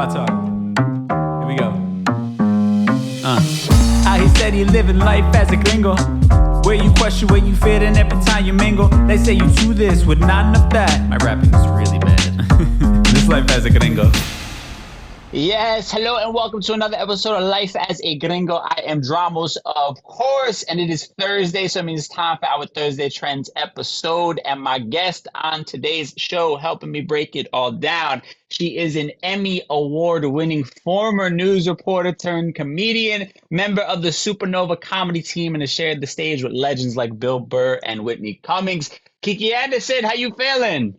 my talk. Here we go. How he said he living life as a gringo. Where you question where you fit in every time you mingle. They say you do this with not enough that. My rapping is really bad. This life as a gringo. Yes, hello and welcome to another episode of Life as a Gringo. I am Dramos, of course, and it is Thursday, so it means it's time for our Thursday Trends episode. And my guest on today's show, helping me break it all down, she is an Emmy Award-winning former news reporter turned comedian, member of the Supernova comedy team, and has shared the stage with legends like Bill Burr and Whitney Cummings. Kiki Andersen, how you feeling?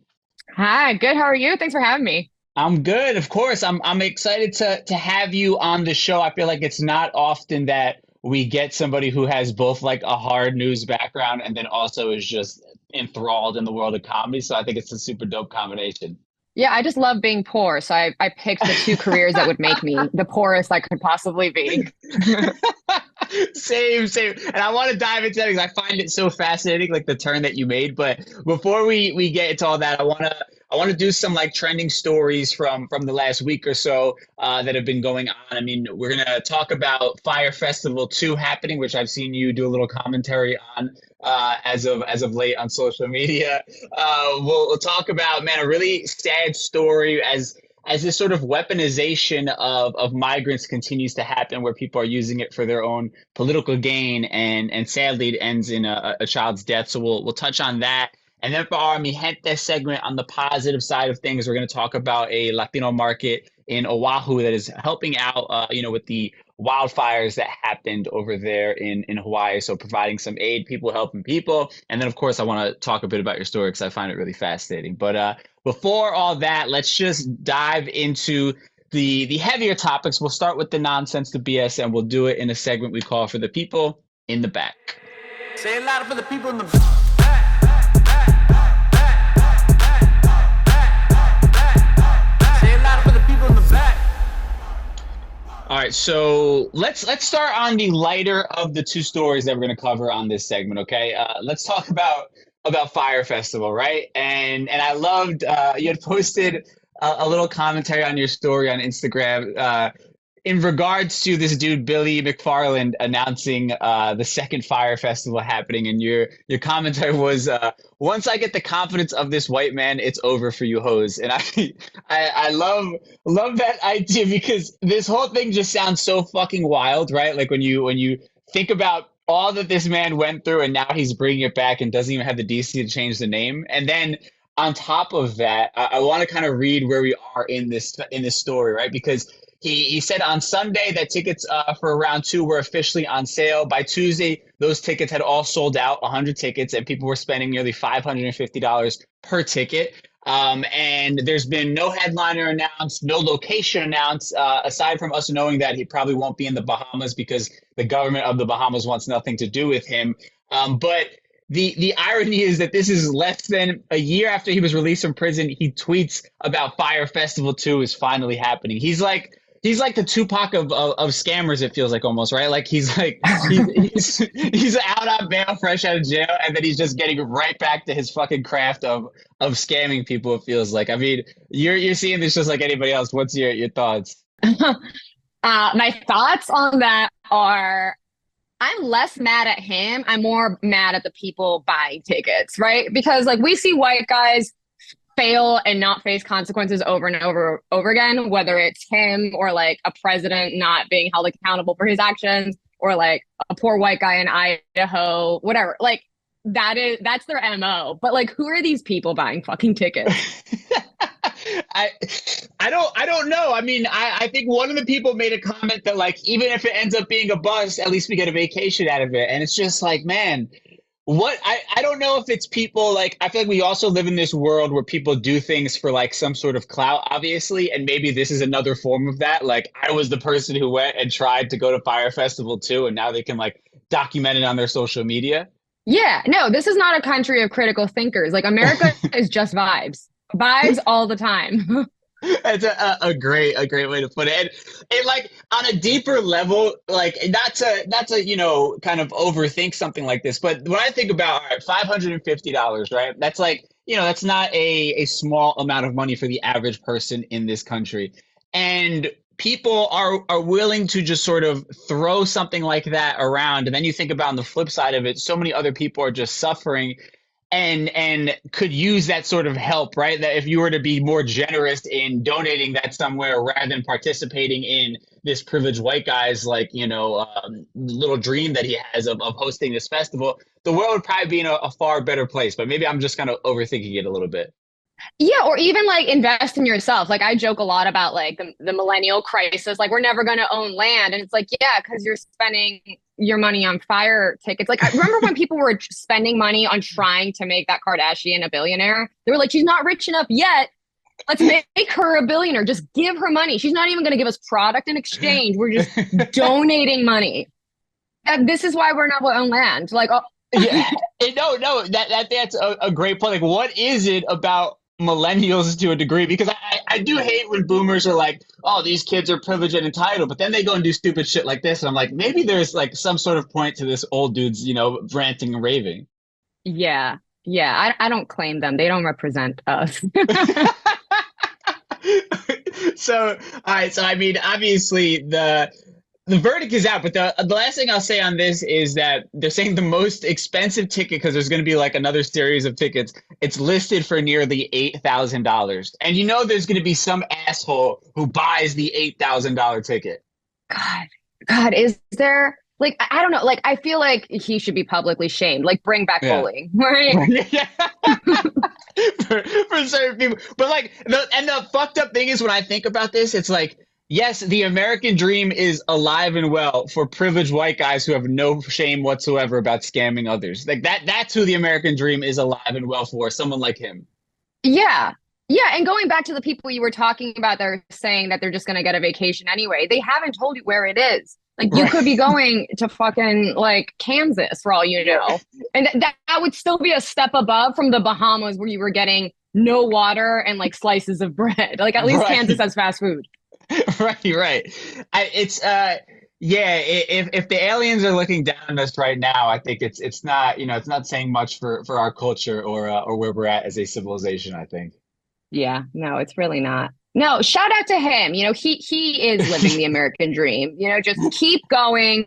Hi, good. How are you? Thanks for having me. I'm good, of course. I'm excited to have you on the show. I feel like it's not often that we get somebody who has both like a hard news background and then also is just enthralled in the world of comedy. So I think it's a super dope combination. Yeah, I just love being poor. So I picked the two careers that would make me the poorest I could possibly be. Same. And I want to dive into that because I find it so fascinating, like the turn that you made. But before we get into all that, I want to do some like trending stories from the last week or so that have been going on. I mean, we're going to talk about Fyre Festival 2 happening, which I've seen you do a little commentary on as of late on social media. We'll talk about, man, a really sad story as this sort of weaponization of migrants continues to happen, where people are using it for their own political gain, and sadly it ends in a child's death. So we'll touch on that. And then for our Mi Gente segment, on the positive side of things, we're going to talk about a Latino market in Oahu that is helping out, with the wildfires that happened over there in Hawaii. So providing some aid, people helping people. And then, of course, I want to talk a bit about your story because I find it really fascinating. But before all that, let's just dive into the heavier topics. We'll start with the nonsense, the BS, and we'll do it in a segment we call For the People in the Back. Say it louder for the people in the back. All right, so let's start on the lighter of the two stories that we're going to cover on this segment, okay? Let's talk about Fyre Festival, right? And I loved you had posted a little commentary on your story on Instagram in regards to this dude Billy McFarland announcing the second Fyre Festival happening, and your commentary was, "Once I get the confidence of this white man, it's over for you hoes." And I love that idea because this whole thing just sounds so fucking wild, right? Like when you think about all that this man went through, and now he's bringing it back and doesn't even have the decency to change the name. And then on top of that, I want to kind of read where we are in this story, right? Because he said on Sunday that tickets for round 2 were officially on sale. By Tuesday, those tickets had all sold out, 100 tickets, and people were spending nearly $550 per ticket. And there's been no headliner announced, no location announced, aside from us knowing that he probably won't be in the Bahamas because the government of the Bahamas wants nothing to do with him. But the irony is that this is less than a year after he was released from prison. He tweets about Fyre Festival 2 is finally happening. He's like the Tupac of scammers, it feels like, almost, right? Like he's out on bail, fresh out of jail, and then he's just getting right back to his fucking craft of scamming people, it feels like. I mean, you're seeing this just like anybody else. What's your thoughts? My thoughts on that are, I'm less mad at him. I'm more mad at the people buying tickets, right? Because like we see white guys fail and not face consequences over and over again, whether it's him or like a president not being held accountable for his actions, or like a poor white guy in Idaho, whatever. Like that's their MO. But like, who are these people buying fucking tickets? I don't know. I mean, I think one of the people made a comment that like, even if it ends up being a bust, at least we get a vacation out of it. And it's just like, man, what I don't know if it's people like, I feel like we also live in this world where people do things for like some sort of clout, obviously. And maybe this is another form of that. Like, I was the person who went and tried to go to Fyre Festival 2, and now they can like document it on their social media. Yeah, no, this is not a country of critical thinkers. Like, America is just vibes all the time. That's a great way to put it. And like on a deeper level, like not to kind of overthink something like this, but when I think about, all right, $550, right? That's like, that's not a small amount of money for the average person in this country. And people are willing to just sort of throw something like that around. And then you think about on the flip side of it, so many other people are just suffering and could use that sort of help, right? That if you were to be more generous in donating that somewhere rather than participating in this privileged white guy's little dream that he has of hosting this festival, the world would probably be in a far better place. But maybe I'm just kind of overthinking it a little bit. Yeah, or even like invest in yourself. Like I joke a lot about like the millennial crisis. Like we're never going to own land, and it's like yeah, because you're spending your money on fire tickets. Like I remember when people were spending money on trying to make that Kardashian a billionaire. They were like, she's not rich enough yet. Let's make her a billionaire. Just give her money. She's not even going to give us product in exchange. We're just donating money. And this is why we're not going to own land. Like yeah, no, that's a great point. Like, what is it about millennials to a degree? Because I do hate when boomers are like, oh, these kids are privileged and entitled, but then they go and do stupid shit like this. And I'm like, maybe there's like some sort of point to this old dude's, ranting and raving. Yeah. I don't claim them. They don't represent us. So, all right. So, I mean, obviously the verdict is out, but the last thing I'll say on this is that they're saying the most expensive ticket, because there's going to be like another series of tickets, it's listed for nearly $8,000. And there's going to be some asshole who buys the $8,000 ticket. God, is there, like, I don't know, like, I feel like he should be publicly shamed, like, bring back bullying, right? Yeah. for certain people. But like, the fucked up thing is when I think about this, it's like, yes, the American dream is alive and well for privileged white guys who have no shame whatsoever about scamming others. Like that's who the American dream is alive and well for, someone like him. Yeah. And going back to the people you were talking about, they're saying that they're just going to get a vacation anyway. They haven't told you where it is. Like you could be going to fucking like Kansas for all you know. And that would still be a step above from the Bahamas where you were getting no water and like slices of bread. Like at least Kansas has fast food. Right. If the aliens are looking down on us right now, I think it's not, it's not saying much for our culture or where we're at as a civilization, I think. Yeah, no, it's really not. No, shout out to him. He is living the American dream. Just keep going.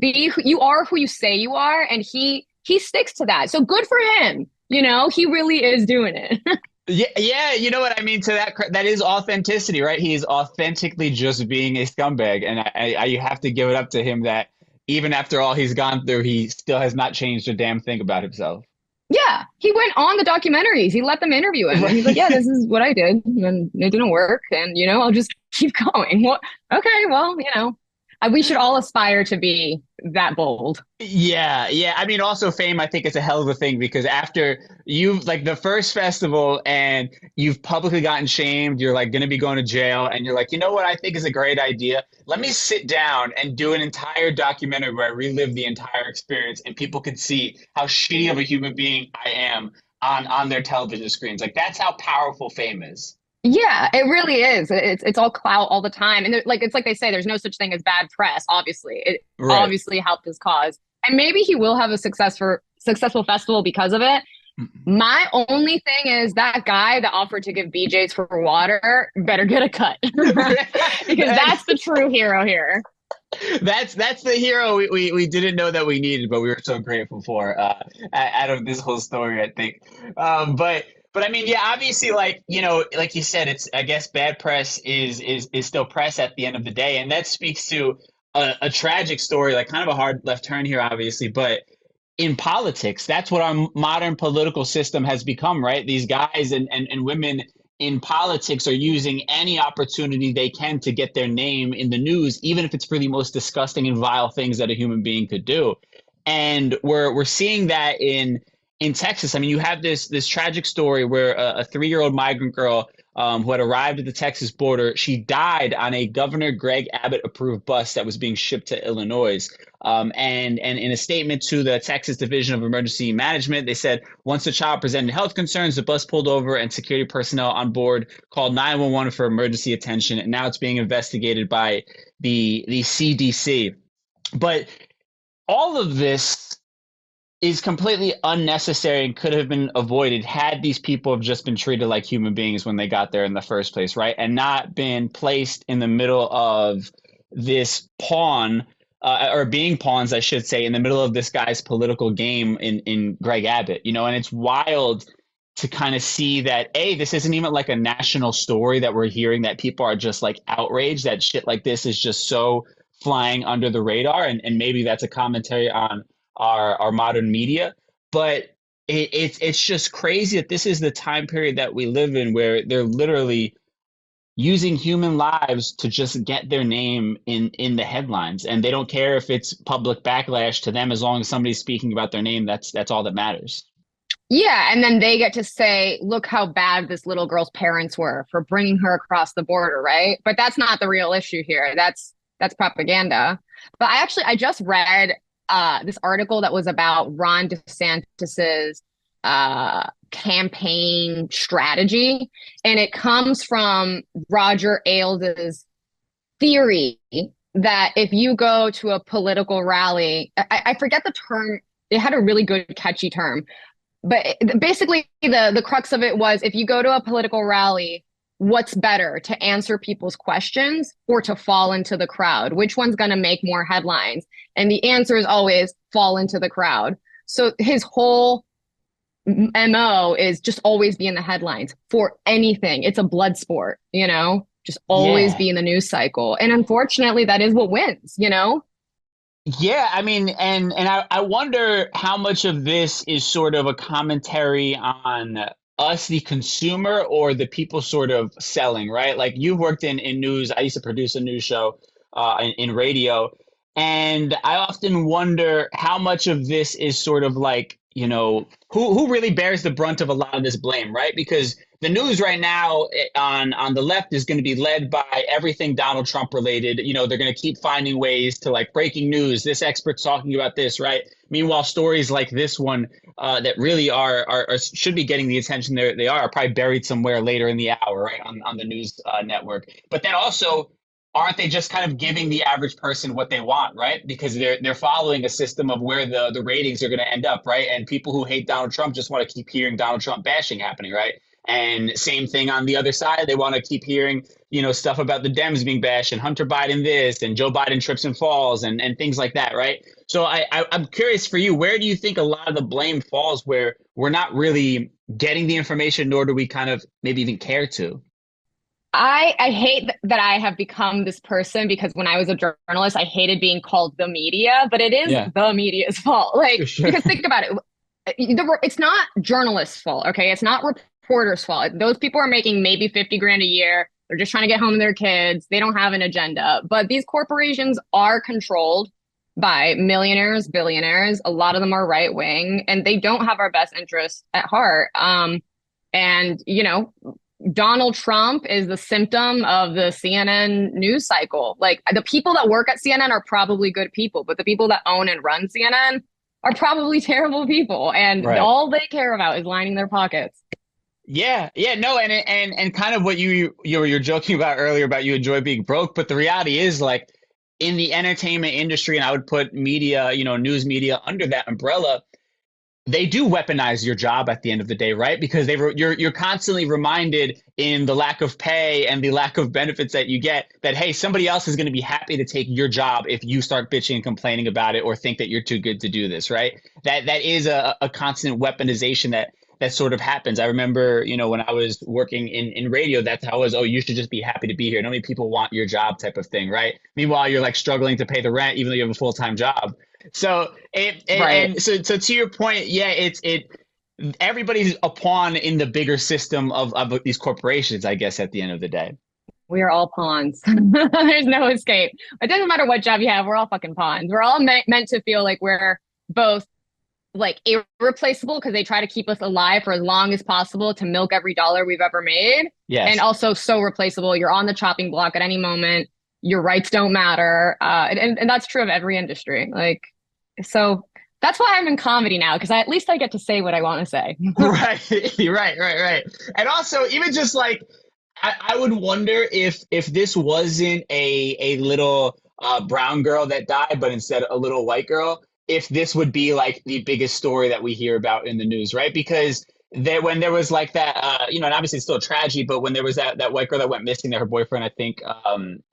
You are who you say you are, and he sticks to that. So good for him. He really is doing it. Yeah, you know what I mean? To that is authenticity, right? He is authentically just being a scumbag, and I you have to give it up to him that even after all he's gone through, he still has not changed a damn thing about himself. Yeah, he went on the documentaries. He let them interview him. He's like, yeah, this is what I did, and it didn't work, and I'll just keep going. Well, okay, well, we should all aspire to be that bold. Yeah. I mean, also fame, I think it's a hell of a thing, because after you've like the first festival and you've publicly gotten shamed, you're like going to be going to jail, and you're like, you know what I think is a great idea? Let me sit down and do an entire documentary where I relive the entire experience, and people can see how shitty of a human being I am on their television screens. Like that's how powerful fame is. Yeah, it really is. It's all clout all the time. And it's like they say, there's no such thing as bad press, obviously. It obviously helped his cause. And maybe he will have a successful festival because of it. My only thing is that guy that offered to give BJ's for water better get a cut. Because that's the true hero here. That's the hero we didn't know that we needed, but we were so grateful for out of this whole story, I think. But I mean, yeah, obviously, like you said, it's, I guess, bad press is still press at the end of the day. And that speaks to a tragic story, like kind of a hard left turn here, obviously. But in politics, that's what our modern political system has become, right? These guys and women in politics are using any opportunity they can to get their name in the news, even if it's for the most disgusting and vile things that a human being could do. And we're seeing that in Texas. I mean, you have this tragic story where a 3-year-old migrant girl who had arrived at the Texas border, she died on a Governor Greg Abbott approved bus that was being shipped to Illinois. And in a statement to the Texas Division of Emergency Management, they said once the child presented health concerns, the bus pulled over and security personnel on board called 911 for emergency attention. And now it's being investigated by the CDC. But all of this is completely unnecessary and could have been avoided had these people have just been treated like human beings when they got there in the first place, right? And not been placed in the middle of this pawn, or being pawns, I should say, in the middle of this guy's political game in Greg Abbott, you know, and it's wild to kind of see that, A, this isn't even like a national story that we're hearing, that people are just like outraged that shit like this is just so flying under the radar. And maybe that's a commentary on our modern media. But it's just crazy that this is the time period that we live in where they're literally using human lives to just get their name in the headlines, and they don't care if it's public backlash to them. As long as somebody's speaking about their name, that's all that matters. Yeah, and then they get to say, look how bad this little girl's parents were for bringing her across the border, right? But that's not the real issue here. That's propaganda. But I just read this article that was about Ron DeSantis's campaign strategy, and it comes from Roger Ailes' theory that if you go to a political rally, I forget the term, it had a really good catchy term, but basically the crux of it was, if you go to a political rally, what's better, to answer people's questions or to fall into the crowd? Which one's going to make more headlines? And the answer is always fall into the crowd. So his whole MO is just always be in the headlines for anything. It's a blood sport, you know, just always be in the news cycle. And unfortunately, that is what wins, you know? Yeah, I mean, and I wonder how much of this is sort of a commentary on us, the consumer, or the people sort of selling, right? Like, you've worked in news. I used to produce a news show in radio. And I often wonder how much of this is sort of like, you know, who really bears the brunt of a lot of this blame, right? Because the news right now on the left is going to be led by everything Donald Trump related. You know, they're going to keep finding ways to, like, breaking news. This expert's talking about this, right? Meanwhile, stories like this one that really are should be getting the attention they are probably buried somewhere later in the hour, right, on the news network. But then also, aren't they just kind of giving the average person what they want, right? Because they're following a system of where the ratings are going to end up, right? And people who hate Donald Trump just want to keep hearing Donald Trump bashing happening, right? And same thing on the other side. They want to keep hearing, you know, stuff about the Dems being bashed and Hunter Biden this and Joe Biden trips and falls and things like that, right? So I'm curious for you, where do you think a lot of the blame falls, where we're not really getting the information, nor do we kind of maybe even care to? I hate that I have become this person, because when I was a journalist, I hated being called the media, but it is the media's fault. Like, Sure. because think about it. It's not journalists' fault, okay? It's not reporters' fault. Those people are making maybe 50 grand a year. They're just trying to get home to their kids. They don't have an agenda. But these corporations are controlled by millionaires, billionaires. A lot of them are right wing, and they don't have our best interests at heart. And, you know, Donald Trump is the symptom of the CNN news cycle. Like, the people that work at CNN are probably good people, but the people that own and run CNN are probably terrible people. And all they care about is lining their pockets. Yeah, no, and kind of what you're joking about earlier about you enjoy being broke, but the reality is, like, in the entertainment industry, and I would put media, you know, news media under that umbrella, they do weaponize your job at the end of the day, right? Because you're constantly reminded in the lack of pay and the lack of benefits that you get that, hey, somebody else is going to be happy to take your job if you start bitching and complaining about it or think that you're too good to do this, right? That is a constant weaponization that sort of happens. I remember, you know, when I was working in radio, that's how it was, oh, you should just be happy to be here. Not many people want your job type of thing, right? Meanwhile, you're like struggling to pay the rent, even though you have a full-time job. So and so to your point, yeah, everybody's a pawn in the bigger system of these corporations, I guess, at the end of the day. We are all pawns. There's no escape. It doesn't matter what job you have. We're all fucking pawns. We're all meant to feel like we're both, like, irreplaceable, because they try to keep us alive for as long as possible to milk every dollar we've ever made. Yes. And also so replaceable. You're on the chopping block at any moment. Your rights don't matter. And that's true of every industry. Like, so that's why I'm in comedy now, because at least I get to say what I want to say. Right. And also, even just like, I would wonder if this wasn't a little brown girl that died, but instead a little white girl, if this would be like the biggest story that we hear about in the news, right? Because when there was like that, and obviously it's still a tragedy, but when there was that white girl that went missing, that her boyfriend, I think,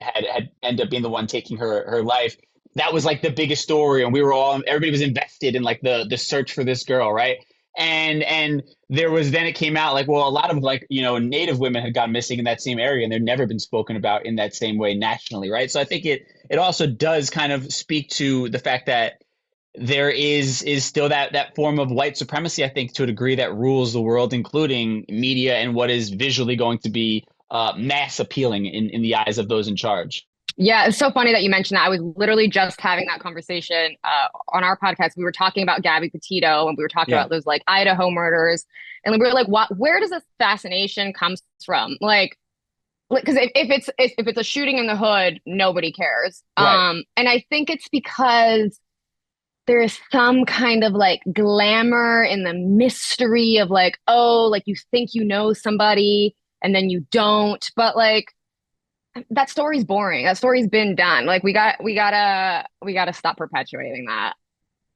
had ended up being the one taking her life. That was like the biggest story, and everybody was invested in like the search for this girl, right? And there was, then it came out like, well, a lot of like, Native women had gone missing in that same area, and they've never been spoken about in that same way nationally, right? So I think it also does kind of speak to the fact that there is still that form of white supremacy, I think, to a degree, that rules the world, including media and what is visually going to be mass appealing in the eyes of those in charge. Yeah, it's so funny that you mentioned that. I was literally just having that conversation on our podcast. We were talking about Gabby Petito, and we were talking about those like Idaho murders, and we were like, where does this fascination come from? Like, because if it's a shooting in the hood, nobody cares. Right. And I think it's because there is some kind of like glamour in the mystery of like, oh, like you think you know somebody and then you don't, but like that story's boring. That story's been done. Like we gotta stop perpetuating that.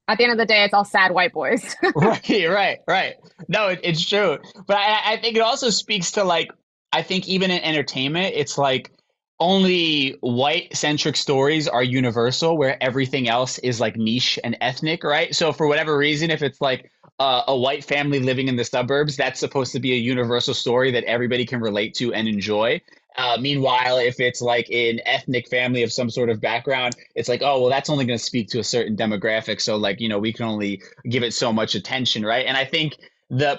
At the end of the day, it's all sad white boys. Right. No, it's true. But I think it also speaks to like, I think even in entertainment, it's like only white centric stories are universal, where everything else is like niche and ethnic, right? So for whatever reason, if it's like a white family living in the suburbs, that's supposed to be a universal story that everybody can relate to and enjoy. Meanwhile, if it's like an ethnic family of some sort of background, it's like, oh, well, that's only going to speak to a certain demographic. So like, we can only give it so much attention, right? And I think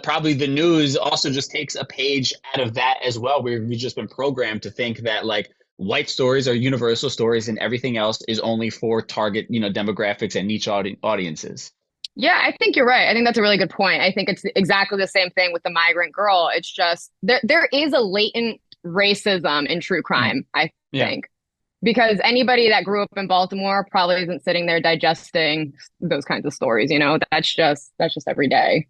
probably the news also just takes a page out of that as well, where we've just been programmed to think that like white stories are universal stories and everything else is only for target, demographics and niche audiences. Yeah, I think you're right. I think that's a really good point. I think it's exactly the same thing with the migrant girl. It's just there is a latent racism in true crime, I think. Because anybody that grew up in Baltimore probably isn't sitting there digesting those kinds of stories, That's just every day.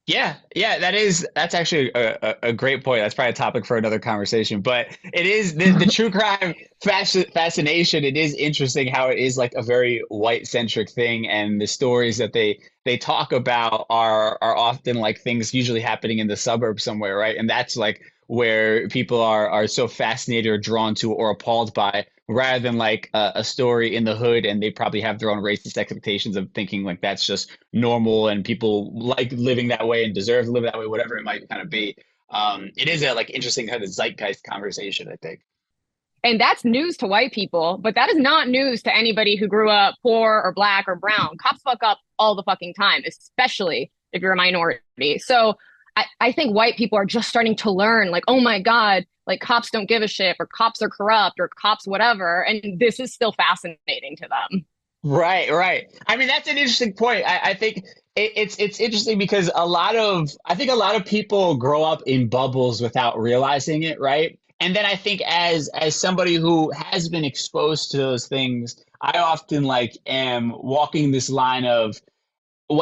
Yeah, that's actually a great point. That's probably a topic for another conversation. But it is the true crime fascination. It is interesting how it is like a very white centric thing, and the stories that they talk about are often like things usually happening in the suburbs somewhere, right? And that's like where people are so fascinated or drawn to or appalled by, rather than like a story in the hood, and they probably have their own racist expectations of thinking like that's just normal and people like living that way and deserve to live that way, whatever it might kind of be. It is a like interesting kind of zeitgeist conversation, I think. And that's news to white people, but that is not news to anybody who grew up poor or black or brown. Cops fuck up all the fucking time, especially if you're a minority. So I think white people are just starting to learn, like, oh my God, like cops don't give a shit, or cops are corrupt, or cops whatever. And this is still fascinating to them. Right. I mean, that's an interesting point. I think it's interesting because I think a lot of people grow up in bubbles without realizing it, right? And then I think as somebody who has been exposed to those things, I often like am walking this line of,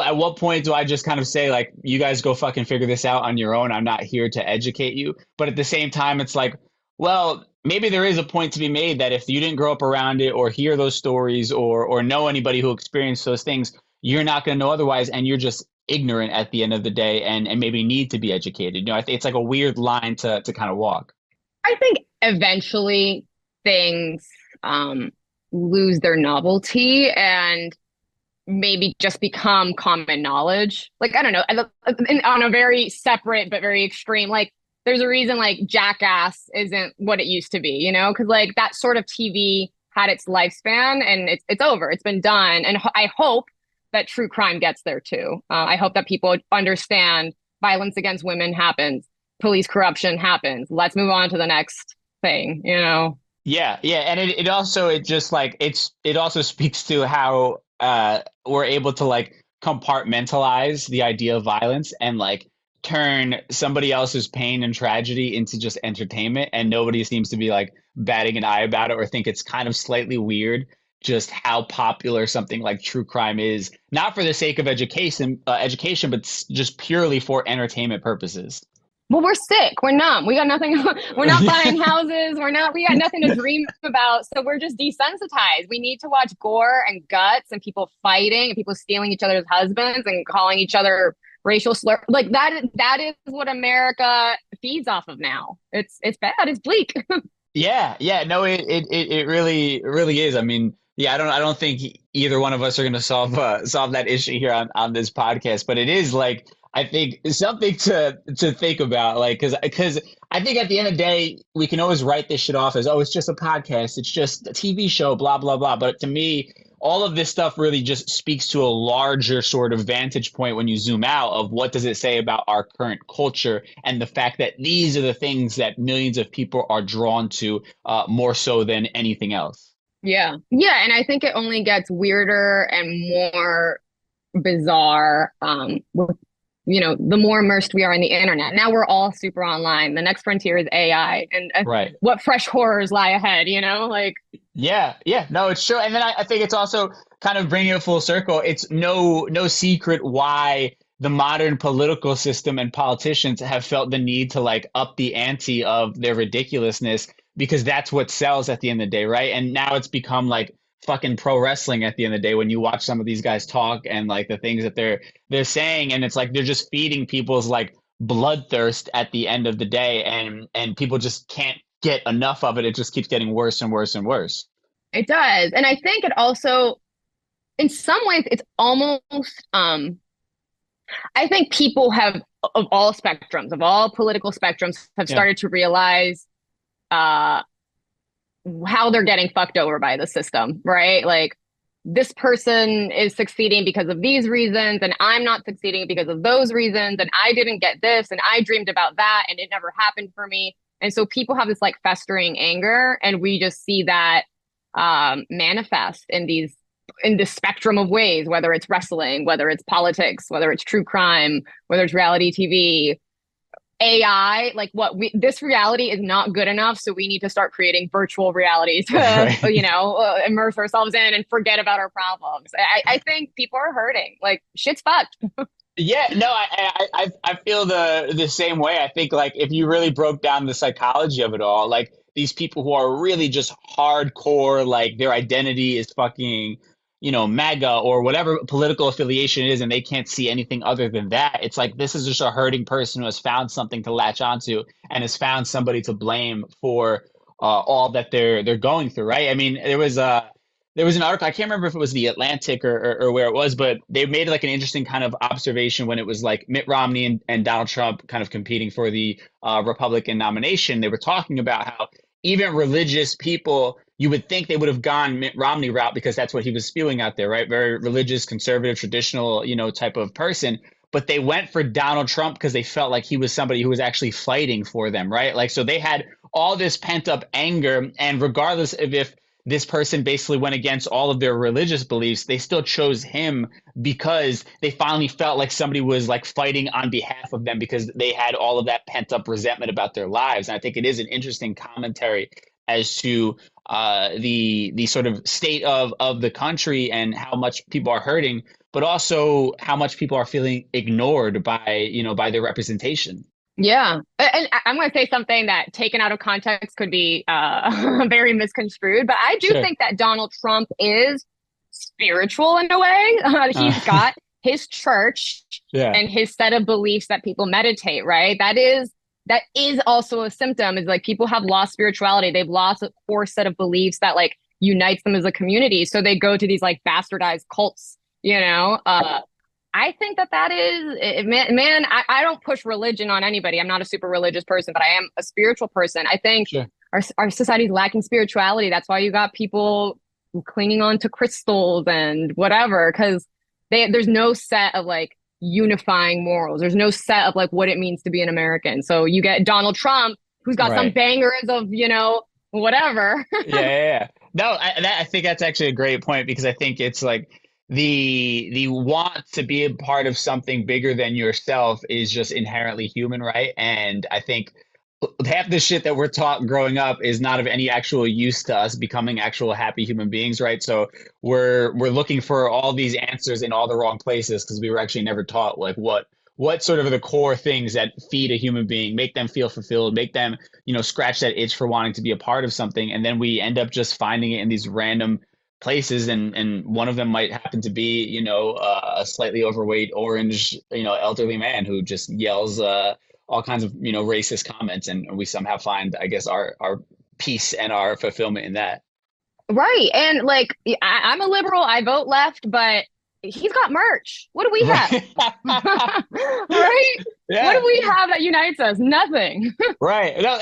at what point do I just kind of say, like, you guys go fucking figure this out on your own? I'm not here to educate you. But at the same time, it's like, well, maybe there is a point to be made that if you didn't grow up around it or hear those stories or know anybody who experienced those things, you're not going to know otherwise. And you're just ignorant at the end of the day and maybe need to be educated. I think it's like a weird line to kind of walk. I think eventually things lose their novelty and maybe just become common knowledge. Like, I don't know, on a very separate but very extreme, like there's a reason like Jackass isn't what it used to be, because like that sort of TV had its lifespan and it's over. It's been done. And I hope that true crime gets there too. I hope that people understand violence against women happens. Police corruption happens. Let's move on to the next thing, Yeah. And it also speaks to how we're able to like compartmentalize the idea of violence and like turn somebody else's pain and tragedy into just entertainment, and nobody seems to be like batting an eye about it or think it's kind of slightly weird just how popular something like true crime is, not for the sake of education, but just purely for entertainment purposes. Well, we're sick. We're numb. We got nothing. We're not buying houses. We got nothing to dream about. So we're just desensitized. We need to watch gore and guts and people fighting and people stealing each other's husbands and calling each other racial slur. Like that is what America feeds off of now. It's bad. It's bleak. Yeah, no, it really is. I mean, yeah, I don't think either one of us are going to solve that issue here on this podcast, but it is like I think something to think about, like because I think at the end of the day we can always write this shit off as, oh, it's just a podcast, it's just a TV show, blah blah blah. But to me, all of this stuff really just speaks to a larger sort of vantage point when you zoom out of what does it say about our current culture and the fact that these are the things that millions of people are drawn to more so than anything else. Yeah. Yeah. And I think it only gets weirder and more bizarre with, the more immersed we are in the internet. Now we're all super online. The next frontier is AI and Right. what fresh horrors lie ahead, like. Yeah, no, it's true. And then I think it's also kind of bringing it full circle. It's no secret why the modern political system and politicians have felt the need to like up the ante of their ridiculousness, because that's what sells at the end of the day, right? And now it's become like fucking pro wrestling at the end of the day when you watch some of these guys talk and like the things that they're saying, and it's like they're just feeding people's like bloodthirst at the end of the day, and people just can't get enough of it. It just keeps getting worse and worse and worse. It does. And I think it also, in some ways, it's almost, I think people have, of all spectrums, of all political spectrums, have started to realize how they're getting fucked over by the system, right? Like, this person is succeeding because of these reasons, and I'm not succeeding because of those reasons, and I didn't get this, and I dreamed about that, and it never happened for me. And so people have this like festering anger, and we just see that manifest in this spectrum of ways, whether it's wrestling, whether it's politics, whether it's true crime, whether it's reality TV, AI. Like this reality is not good enough, so we need to start creating virtual realities to right. Immerse ourselves in and forget about our problems. I think people are hurting. Like, shit's fucked. Yeah, no, I feel the same way. I think like if you really broke down the psychology of it all, like these people who are really just hardcore, like their identity is fucking, MAGA or whatever political affiliation it is, and they can't see anything other than that. It's like this is just a hurting person who has found something to latch onto and has found somebody to blame for all that they're going through, right? I mean, there was an article, I can't remember if it was the Atlantic or where it was, but they made like an interesting kind of observation when it was like Mitt Romney and Donald Trump kind of competing for the Republican nomination. They were talking about how even religious people, you would think they would have gone Mitt Romney route because that's what he was spewing out there, right? Very religious, conservative, traditional, type of person. But they went for Donald Trump because they felt like he was somebody who was actually fighting for them, right? Like, so they had all this pent up anger, and regardless of if this person basically went against all of their religious beliefs, they still chose him because they finally felt like somebody was like fighting on behalf of them because they had all of that pent up resentment about their lives. And I think it is an interesting commentary as to the sort of state of the country and how much people are hurting, but also how much people are feeling ignored by their representation. Yeah. And I'm going to say something that taken out of context could be very misconstrued, but I do think that Donald Trump is spiritual in a way. He's got his church and his set of beliefs that people meditate, right? That is also a symptom, is like people have lost spirituality. They've lost a core set of beliefs that like unites them as a community. So they go to these like bastardized cults, I think that is, man, I don't push religion on anybody. I'm not a super religious person, but I am a spiritual person. I think our society's lacking spirituality. That's why you got people clinging on to crystals and whatever, because there's no set of like unifying morals. There's no set of like what it means to be an American. So you get Donald Trump, who's got some bangers of, whatever. Yeah. No, I think that's actually a great point, because I think it's like, the want to be a part of something bigger than yourself is just inherently human, right? And I think half the shit that we're taught growing up is not of any actual use to us becoming actual happy human beings, right? So we're looking for all these answers in all the wrong places because we were actually never taught like what what sort of are the core things that feed a human being, make them feel fulfilled, make them, scratch that itch for wanting to be a part of something. And then we end up just finding it in these random places. And one of them might happen to be, a slightly overweight orange, elderly man who just yells all kinds of, racist comments. And we somehow find, I guess, our peace and our fulfillment in that. Right. And like, I'm a liberal, I vote left, but he's got merch. What do we have? Right? Yeah. What do we have that unites us? Nothing. Right. No,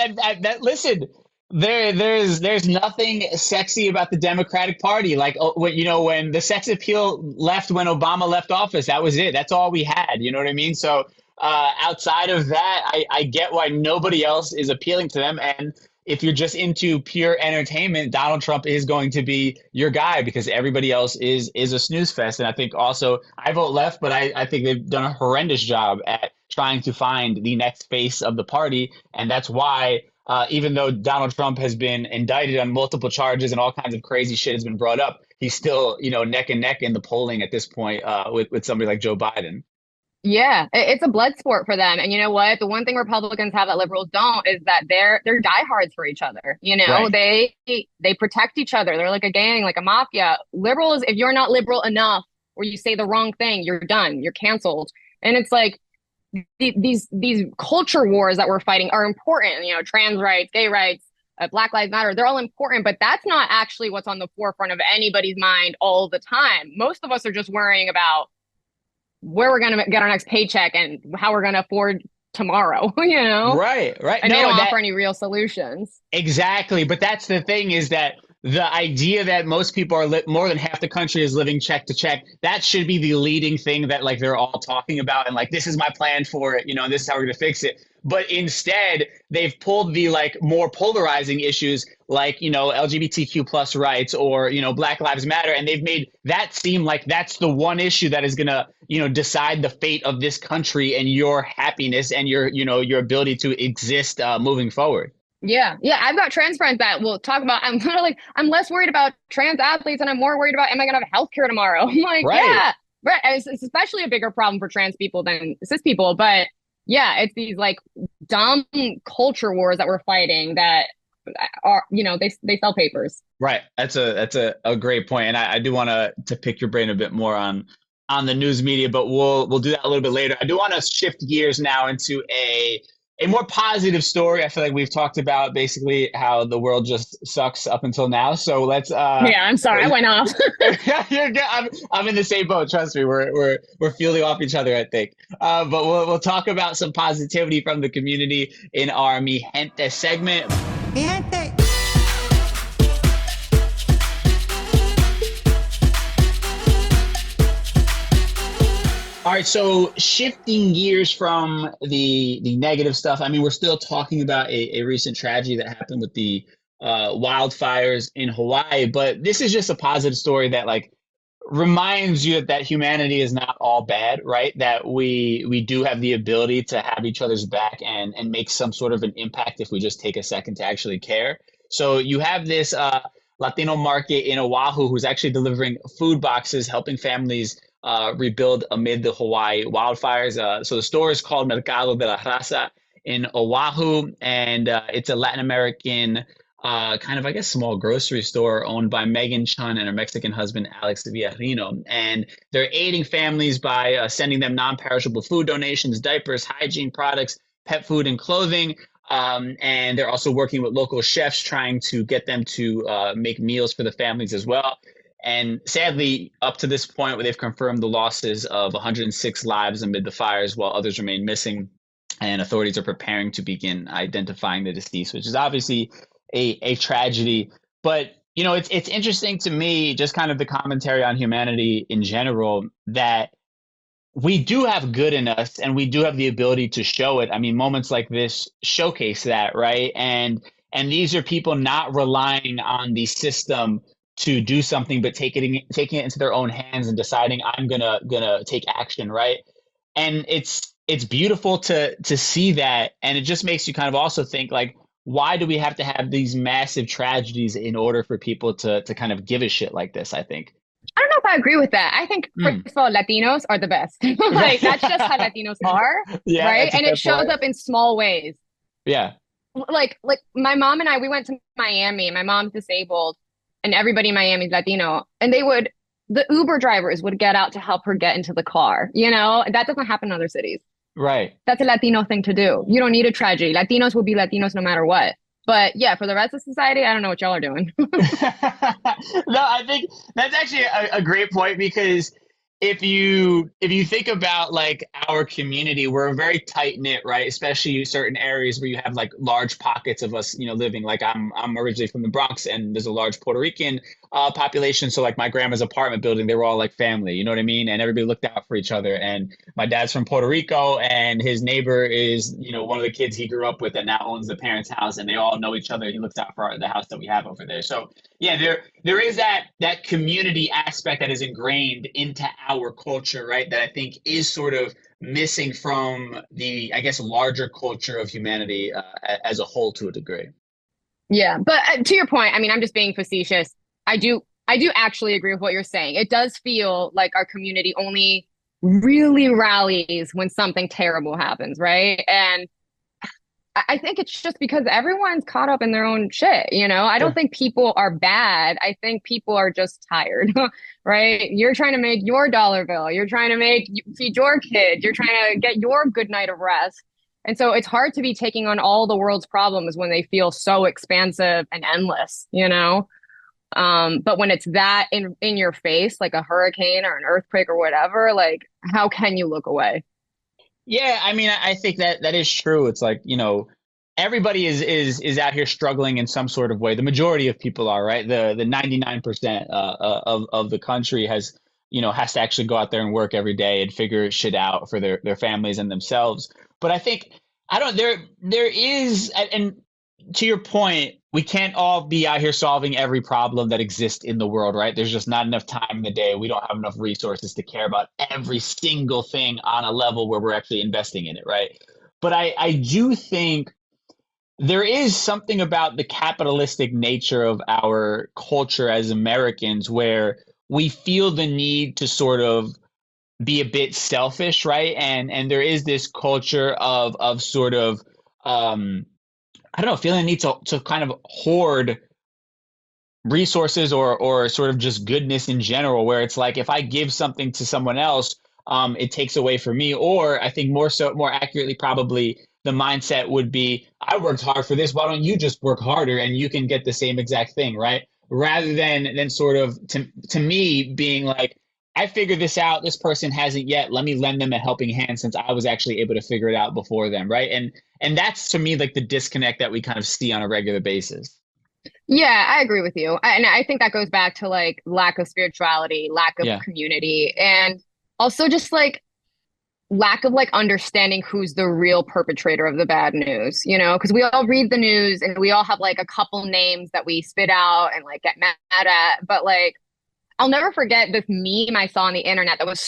listen, there's nothing sexy about the Democratic Party. Like, when the sex appeal left when Obama left office, that was it. That's all we had. You know what I mean? So outside of that, I get why nobody else is appealing to them. And if you're just into pure entertainment, Donald Trump is going to be your guy because everybody else is a snooze fest. And I think also I vote left, but I think they've done a horrendous job at trying to find the next face of the party. And that's why even though Donald Trump has been indicted on multiple charges and all kinds of crazy shit has been brought up, he's still, neck and neck in the polling at this point with somebody like Joe Biden. Yeah, it's a blood sport for them. And you know what? The one thing Republicans have that liberals don't is that they're diehards for each other. Right. They protect each other. They're like a gang, like a mafia. Liberals, if you're not liberal enough or you say the wrong thing, you're done. You're canceled. And it's like these culture wars that we're fighting are important. Trans rights, gay rights, Black Lives Matter. They're all important, but that's not actually what's on the forefront of anybody's mind all the time. Most of us are just worrying about where we're going to get our next paycheck and how we're going to afford tomorrow, Right. And they don't offer any real solutions. Exactly. But that's the thing is that the idea that most people are more than half the country is living check to check, that should be the leading thing that like they're all talking about. And like, this is my plan for it, and this is how we're going to fix it. But instead, they've pulled the like more polarizing issues like, LGBTQ plus rights or, Black Lives Matter. And they've made that seem like that's the one issue that is going to, decide the fate of this country and your happiness and your ability to exist moving forward. Yeah. I've got trans friends that will talk about, I'm less worried about trans athletes and I'm more worried about, am I going to have healthcare tomorrow? I'm like, right. Yeah, right. It's especially a bigger problem for trans people than cis people. But yeah, it's these like dumb culture wars that we're fighting that are, they sell papers. Right. That's a great point. And I do want to pick your brain a bit more on the news media, but we'll do that a little bit later. I do want to shift gears now into a more positive story. I feel like we've talked about basically how the world just sucks up until now. So let's. Yeah, I'm sorry, I went off. You're good. I'm in the same boat. Trust me, we're feeling off each other, I think. But we'll talk about some positivity from the community in our Mi Gente segment. Mi Gente. All right, so shifting gears from the negative stuff. I mean, we're still talking about a recent tragedy that happened with the wildfires in Hawaii, but this is just a positive story that like reminds you that humanity is not all bad, right? That we do have the ability to have each other's back and make some sort of an impact if we just take a second to actually care. So you have this Latino market in Oahu who's actually delivering food boxes, helping families rebuild amid the Hawaii wildfires. So the store is called Mercado de la Raza in Oahu, and it's a Latin American kind of, I guess, small grocery store owned by Megan Chun and her Mexican husband, Alex Villarino. And they're aiding families by sending them non-perishable food donations, diapers, hygiene products, pet food, and clothing. And they're also working with local chefs, trying to get them to make meals for the families as well. And sadly, up to this point, where they've confirmed the losses of 106 lives amid the fires, while others remain missing, and authorities are preparing to begin identifying the deceased, which is obviously a tragedy. But it's interesting to me, just kind of the commentary on humanity in general, that we do have good in us, and we do have the ability to show it. I mean, moments like this showcase that, right? And these are people not relying on the system to do something, but taking it into their own hands and deciding I'm gonna take action, right? And it's beautiful to see that, and it just makes you kind of also think like, why do we have to have these massive tragedies in order for people to kind of give a shit like this? I think. I don't know if I agree with that. I think, first Mm. of all, Latinos are the best. Like, that's just how Latinos are, Yeah, right? that's a And fair it shows point. up in small ways. Yeah. Like my mom and I, we went to Miami. My mom's disabled, and everybody in Miami is Latino. And the Uber drivers would get out to help her get into the car. That doesn't happen in other cities. Right. That's a Latino thing to do. You don't need a tragedy. Latinos will be Latinos no matter what. But yeah, for the rest of society, I don't know what y'all are doing. No, I think that's actually a great point because if you think about like our community, we're very tight knit, right? Especially certain areas where you have like large pockets of us, living. Like I'm originally from the Bronx, and there's a large Puerto Rican population. So like my grandma's apartment building, they were all like family. You know what I mean? And everybody looked out for each other. And my dad's from Puerto Rico, and his neighbor is one of the kids he grew up with that now owns the parents' house, and they all know each other. He looks out for the house that we have over there. So yeah, there is that community aspect that is ingrained into our culture, right? That I think is sort of missing from the, I guess, larger culture of humanity as a whole to a degree. Yeah, but to your point, I mean, I'm just being facetious. I do actually agree with what you're saying. It does feel like our community only really rallies when something terrible happens, right? And I think it's just because everyone's caught up in their own shit, I don't Sure. think people are bad. I think people are just tired, right? You're trying to make your dollar bill. You're trying to feed your kid. You're trying to get your good night of rest. And so it's hard to be taking on all the world's problems when they feel so expansive and endless. But when it's that in your face, like a hurricane or an earthquake or whatever, like how can you look away? Yeah, I mean, I think that is true. It's like, everybody is out here struggling in some sort of way. The majority of people are, right? The 99% of the country has to actually go out there and work every day and figure shit out for their families and themselves. But I think I don't there is, and to your point, we can't all be out here solving every problem that exists in the world, right? There's just not enough time in the day. We don't have enough resources to care about every single thing on a level where we're actually investing in it, right? But I do think there is something about the capitalistic nature of our culture as Americans where we feel the need to sort of be a bit selfish, right? And there is this culture of sort of I don't know, feeling the need to kind of hoard resources or sort of just goodness in general, where it's like if I give something to someone else, it takes away from me. Or I think more accurately, probably the mindset would be, I worked hard for this. Why don't you just work harder and you can get the same exact thing, right? Rather than sort of to me being like, I figured this out. This person hasn't yet. Let me lend them a helping hand since I was actually able to figure it out before them, right? And that's to me like the disconnect that we kind of see on a regular basis. Yeah, I agree with you. And I think that goes back to like lack of spirituality, lack of Yeah. community, and also just like lack of like understanding who's the real perpetrator of the bad news, because we all read the news and we all have like a couple names that we spit out and like get mad at. But like, I'll never forget this meme I saw on the internet that was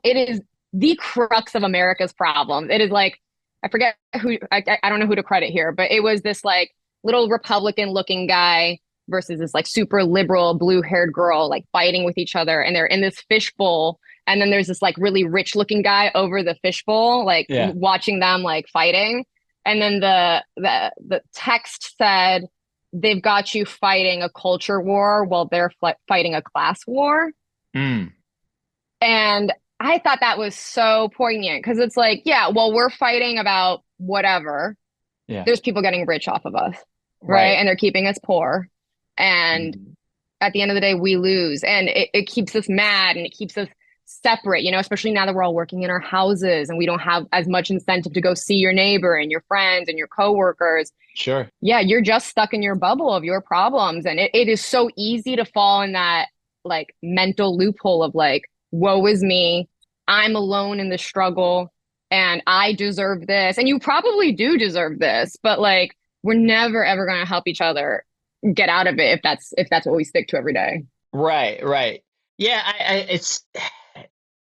it is the crux of America's problems. It is like, I forget I don't know who to credit here, but it was this like little Republican looking guy versus this like super liberal blue haired girl like fighting with each other. And they're in this fishbowl. And then there's this like really rich looking guy over the fishbowl, like Yeah. watching them like fighting. And then the text said, they've got you fighting a culture war while they're fighting a class war. Mm. And I thought that was so poignant because it's like, yeah, well, we're fighting about whatever. Yeah. There's people getting rich off of us, right? Right. And they're keeping us poor. And Mm. at the end of the day, we lose. And it keeps us mad and it keeps us separate, especially now that we're all working in our houses and we don't have as much incentive to go see your neighbor and your friends and your coworkers. Sure. Yeah, you're just stuck in your bubble of your problems. And it is so easy to fall in that like mental loophole of like, woe is me. I'm alone in the struggle and I deserve this. And you probably do deserve this, but like we're never ever going to help each other get out of it if that's what we stick to every day. Right. Right. Yeah. It's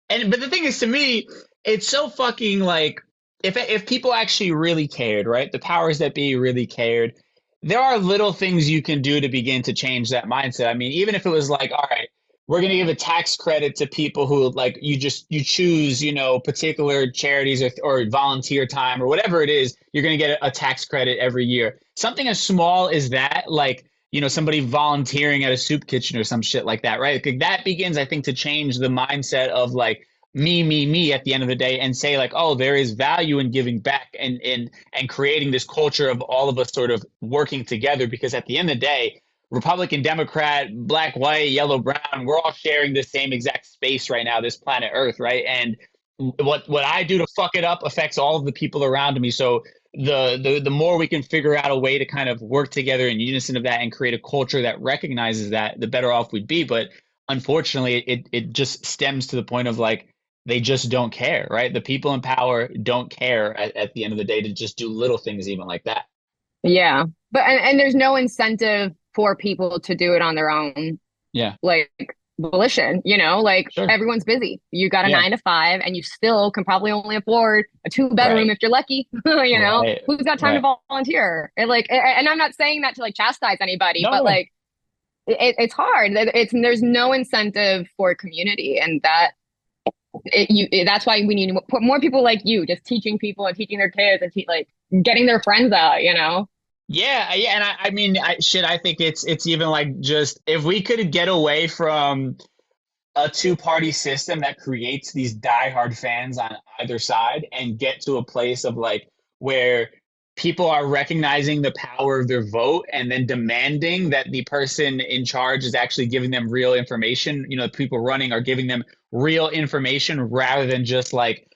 but the thing is, to me, it's so fucking like if people actually really cared, right? The powers that be really cared. There are little things you can do to begin to change that mindset. I mean, even if it was like, all right, we're going to give a tax credit to people who like you choose, particular charities or volunteer time or whatever it is, you're going to get a tax credit every year. Something as small as that, like, somebody volunteering at a soup kitchen or some shit like that, right? Like, that begins, I think, to change the mindset of like me at the end of the day, and say like, oh, there is value in giving back and creating this culture of all of us sort of working together, because at the end of the day, Republican, Democrat, black, white, yellow, brown, we're all sharing the same exact space right now, this planet Earth, right? And what I do to fuck it up affects all of the people around me. So the more we can figure out a way to kind of work together in unison of that and create a culture that recognizes that, the better off we'd be. But unfortunately, it just stems to the point of like, they just don't care, right? The people in power don't care at the end of the day to just do little things even like that. Yeah. But and there's no incentive for people to do it on their own. Yeah. Like volition, like Sure. Everyone's busy. You got a 9 to 5 and you still can probably only afford a 2-bedroom if you're lucky, Right. Who's got time to volunteer? And I'm not saying that to like chastise anybody, but like it's hard. There's no incentive for community, and that's why we need more people like you, just teaching people and teaching their kids and like getting their friends out, Yeah, and I mean, I think it's even like, just if we could get away from a two-party system that creates these diehard fans on either side, and get to a place of like where people are recognizing the power of their vote and then demanding that the person in charge is actually giving them real information. The people running are giving them real information rather than just like,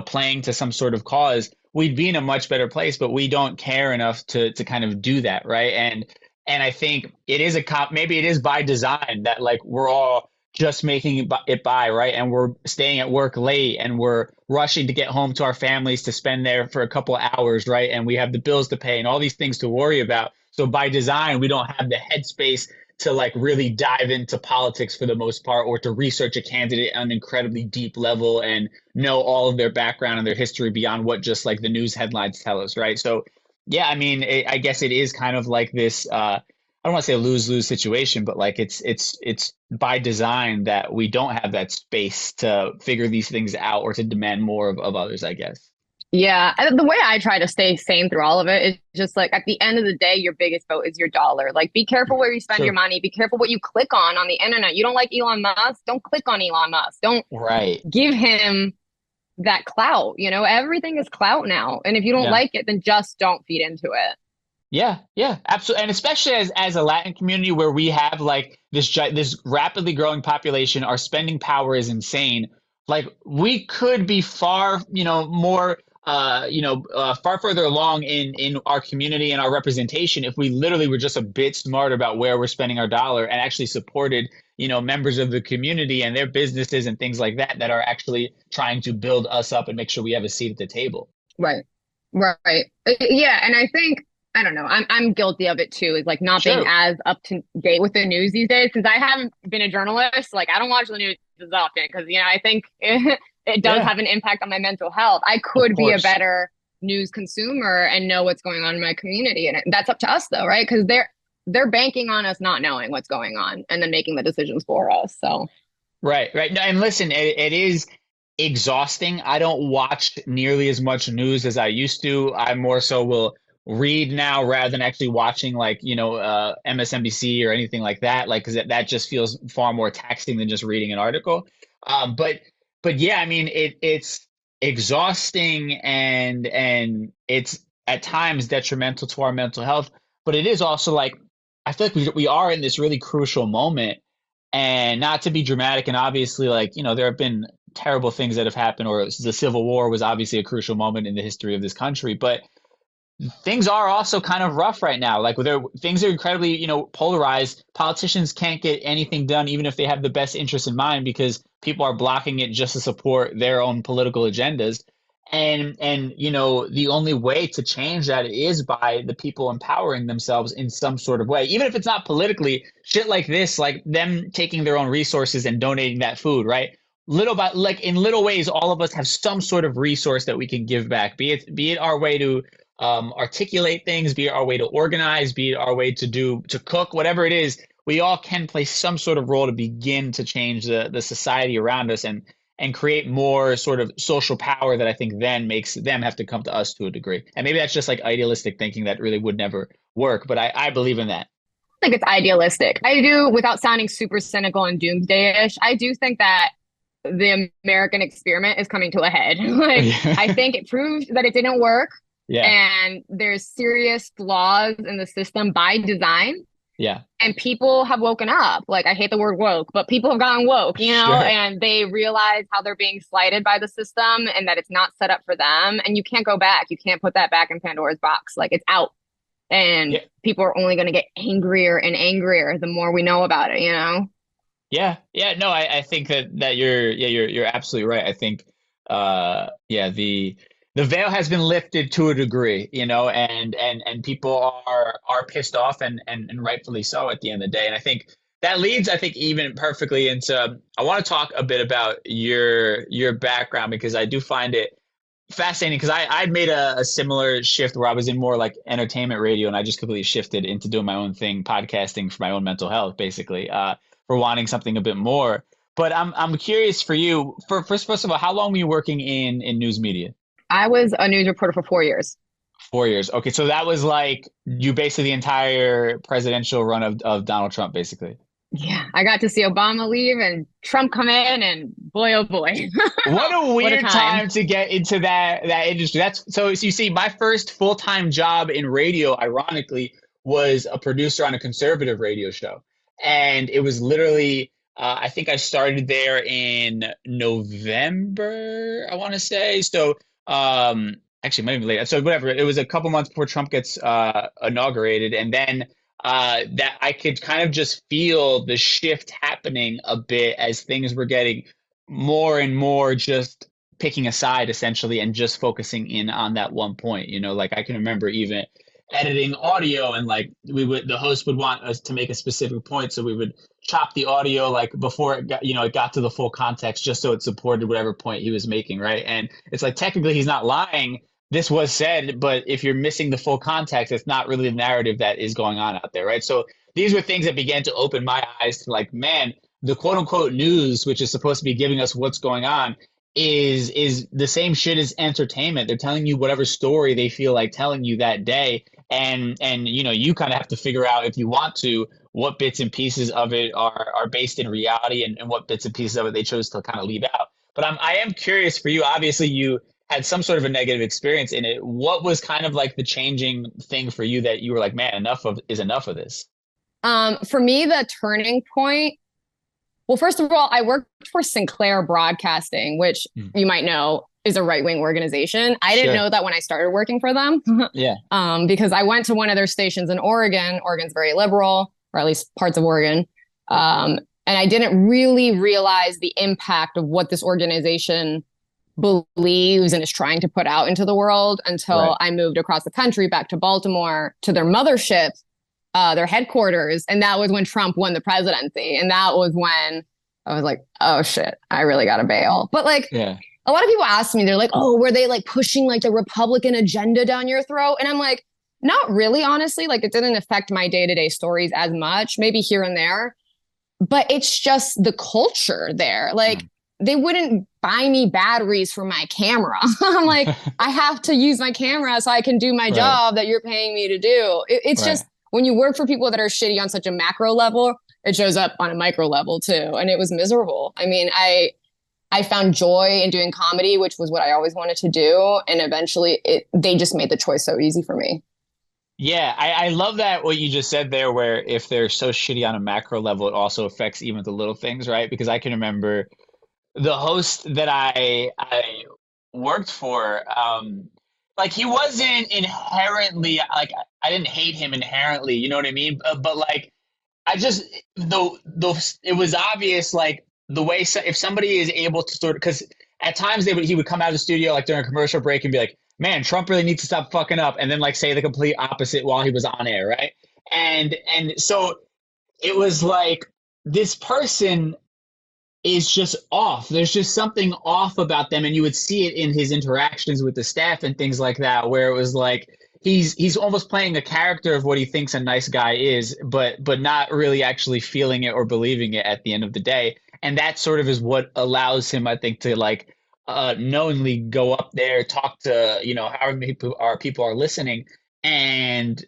playing to some sort of cause. We'd be in a much better place, but we don't care enough to kind of do that, right? And I think it is maybe it is by design that like we're all just making it by, right? And we're staying at work late and we're rushing to get home to our families to spend there for a couple of hours, right? And we have the bills to pay and all these things to worry about. So by design, we don't have the headspace to like really dive into politics for the most part, or to research a candidate on an incredibly deep level and know all of their background and their history beyond what just like the news headlines tell us, right? So yeah, I mean, I guess it is kind of like this, I don't want to say a lose-lose situation, but like it's by design that we don't have that space to figure these things out or to demand more of others, I guess. Yeah. The way I try to stay sane through all of it is just like, at the end of the day, your biggest vote is your dollar. Like, be careful where you spend your money. Be careful what you click on the internet. You don't like Elon Musk? Don't click on Elon Musk. Don't give him that clout. Everything is clout now. And if you don't like it, then just don't feed into it. Yeah, absolutely. And especially as a Latin community where we have like this rapidly growing population, our spending power is insane. Like, we could be far, more, far further along in our community and our representation if we literally were just a bit smarter about where we're spending our dollar and actually supported, members of the community and their businesses and things like that are actually trying to build us up and make sure we have a seat at the table. Right. Yeah. And I think, I don't know, I'm guilty of it too, is like not being as up to date with the news these days, because I haven't been a journalist. Like, I don't watch the news as often because, I think it does have an impact on my mental health. I could be a better news consumer and know what's going on in my community. And that's up to us though, right? Because they're banking on us not knowing what's going on and then making the decisions for us. So Right. And listen, it is exhausting. I don't watch nearly as much news as I used to. I more so will read now rather than actually watching like, MSNBC or anything like that. Like, because that just feels far more taxing than just reading an article. But yeah, I mean, it's exhausting and it's at times detrimental to our mental health. But it is also like, I feel like we are in this really crucial moment, and not to be dramatic. And obviously, like, there have been terrible things that have happened, or the Civil War was obviously a crucial moment in the history of this country. But things are also kind of rough right now. Like, things are incredibly, polarized. Politicians can't get anything done, even if they have the best interests in mind, because people are blocking it just to support their own political agendas. And the only way to change that is by the people empowering themselves in some sort of way, even if it's not politically. Shit like this, like them taking their own resources and donating that food, right? Little by like, in little ways, all of us have some sort of resource that we can give back, be it our way to articulate things, be it our way to organize, be it our way to cook, whatever it is. we all can play some sort of role to begin to change the society around us and create more sort of social power that I think then makes them have to come to us to a degree. And maybe that's just like idealistic thinking that really would never work, but I believe in that. I think it's idealistic. I do, without sounding super cynical and doomsday-ish, I do think that the American experiment is coming to a head. Like, I think it proved that it didn't work. Yeah. And there's serious flaws in the system by design. Yeah. And people have woken up. Like, I hate the word woke, but people have gotten woke, you know, Sure. and they realize how they're being slighted by the system and that it's not set up for them. And you can't go back. You can't put that back in Pandora's box. Like, it's out. And people are only going to get angrier and angrier the more we know about it, you know? Yeah. Yeah. No, I think that you're absolutely right. I think, the veil has been lifted to a degree, you know, and people are pissed off and rightfully so at the end of the day. And I think that leads, even perfectly into, I want to talk a bit about your background, because I do find it fascinating, because I'd made a similar shift where I was in more like entertainment radio, and I just completely shifted into doing my own thing, podcasting for my own mental health, basically, for wanting something a bit more. But I'm curious for you, first of all, how long were you working in news media? I was a news reporter for 4 years. 4 years. Okay. So that was like you basically the entire presidential run of Donald Trump, basically. Yeah. I got to see Obama leave and Trump come in, and boy, oh boy. What a weird What a time to get into that industry. So you see, my first full-time job in radio, ironically, was a producer on a conservative radio show. And it was literally, I think I started there in November, I want to say. So actually, maybe later. So whatever. It was a couple months before Trump gets inaugurated, and then that I could kind of just feel the shift happening a bit as things were getting more and more just picking a side, essentially, and just focusing in on that one point. You know, like I can remember even editing audio, and like the host would want us to make a specific point, so we would chop the audio like before it got to the full context, just so it supported whatever point he was making, right? And it's like, technically he's not lying, this was said, but if you're missing the full context, it's not really the narrative that is going on out there, right? So these were things that began to open my eyes to like, man, the quote unquote news, which is supposed to be giving us what's going on, is the same shit as entertainment. They're telling you whatever story they feel like telling you that day. And you kind of have to figure out, if you want to, what bits and pieces of it are based in reality, and what bits and pieces of it they chose to kind of leave out. But I am curious for you. Obviously, you had some sort of a negative experience in it. What was kind of like the changing thing for you that you were like, man, enough of this? For me, the turning point. Well, first of all, I worked for Sinclair Broadcasting, which you might know is a right-wing organization. I didn't know that when I started working for them. Yeah. Because I went to one of their stations in Oregon. Oregon's very liberal, or at least parts of Oregon. And I didn't really realize the impact of what this organization believes and is trying to put out into the world until I moved across the country back to Baltimore to their mothership, their headquarters. And that was when Trump won the presidency. And that was when I was like, oh shit, I really got to bail. But like, a lot of people ask me, they're like, oh, were they like pushing like the Republican agenda down your throat? And I'm like, not really, honestly. Like, it didn't affect my day-to-day stories as much, maybe here and there. But it's just the culture there. Like, they wouldn't buy me batteries for my camera. I'm like, I have to use my camera so I can do my job that you're paying me to do. It's just, when you work for people that are shitty on such a macro level, it shows up on a micro level too. And it was miserable. I mean, I found joy in doing comedy, which was what I always wanted to do. And eventually they just made the choice so easy for me. Yeah, I love that what you just said there, where if they're so shitty on a macro level, it also affects even the little things, right? Because I can remember the host that I worked for, like, he wasn't inherently, like, I didn't hate him inherently, you know what I mean? But like, I just, it was obvious, like, the way, if somebody is able to sort of, because at times he would come out of the studio like during a commercial break and be like, man, Trump really needs to stop fucking up, and then like say the complete opposite while he was on air, right? And so it was like, this person is just off. There's just something off about them, and you would see it in his interactions with the staff and things like that, where it was like he's almost playing a character of what he thinks a nice guy is, but not really actually feeling it or believing it at the end of the day. And that sort of is what allows him, I think, to like knowingly go up there, talk to, however many people are listening, and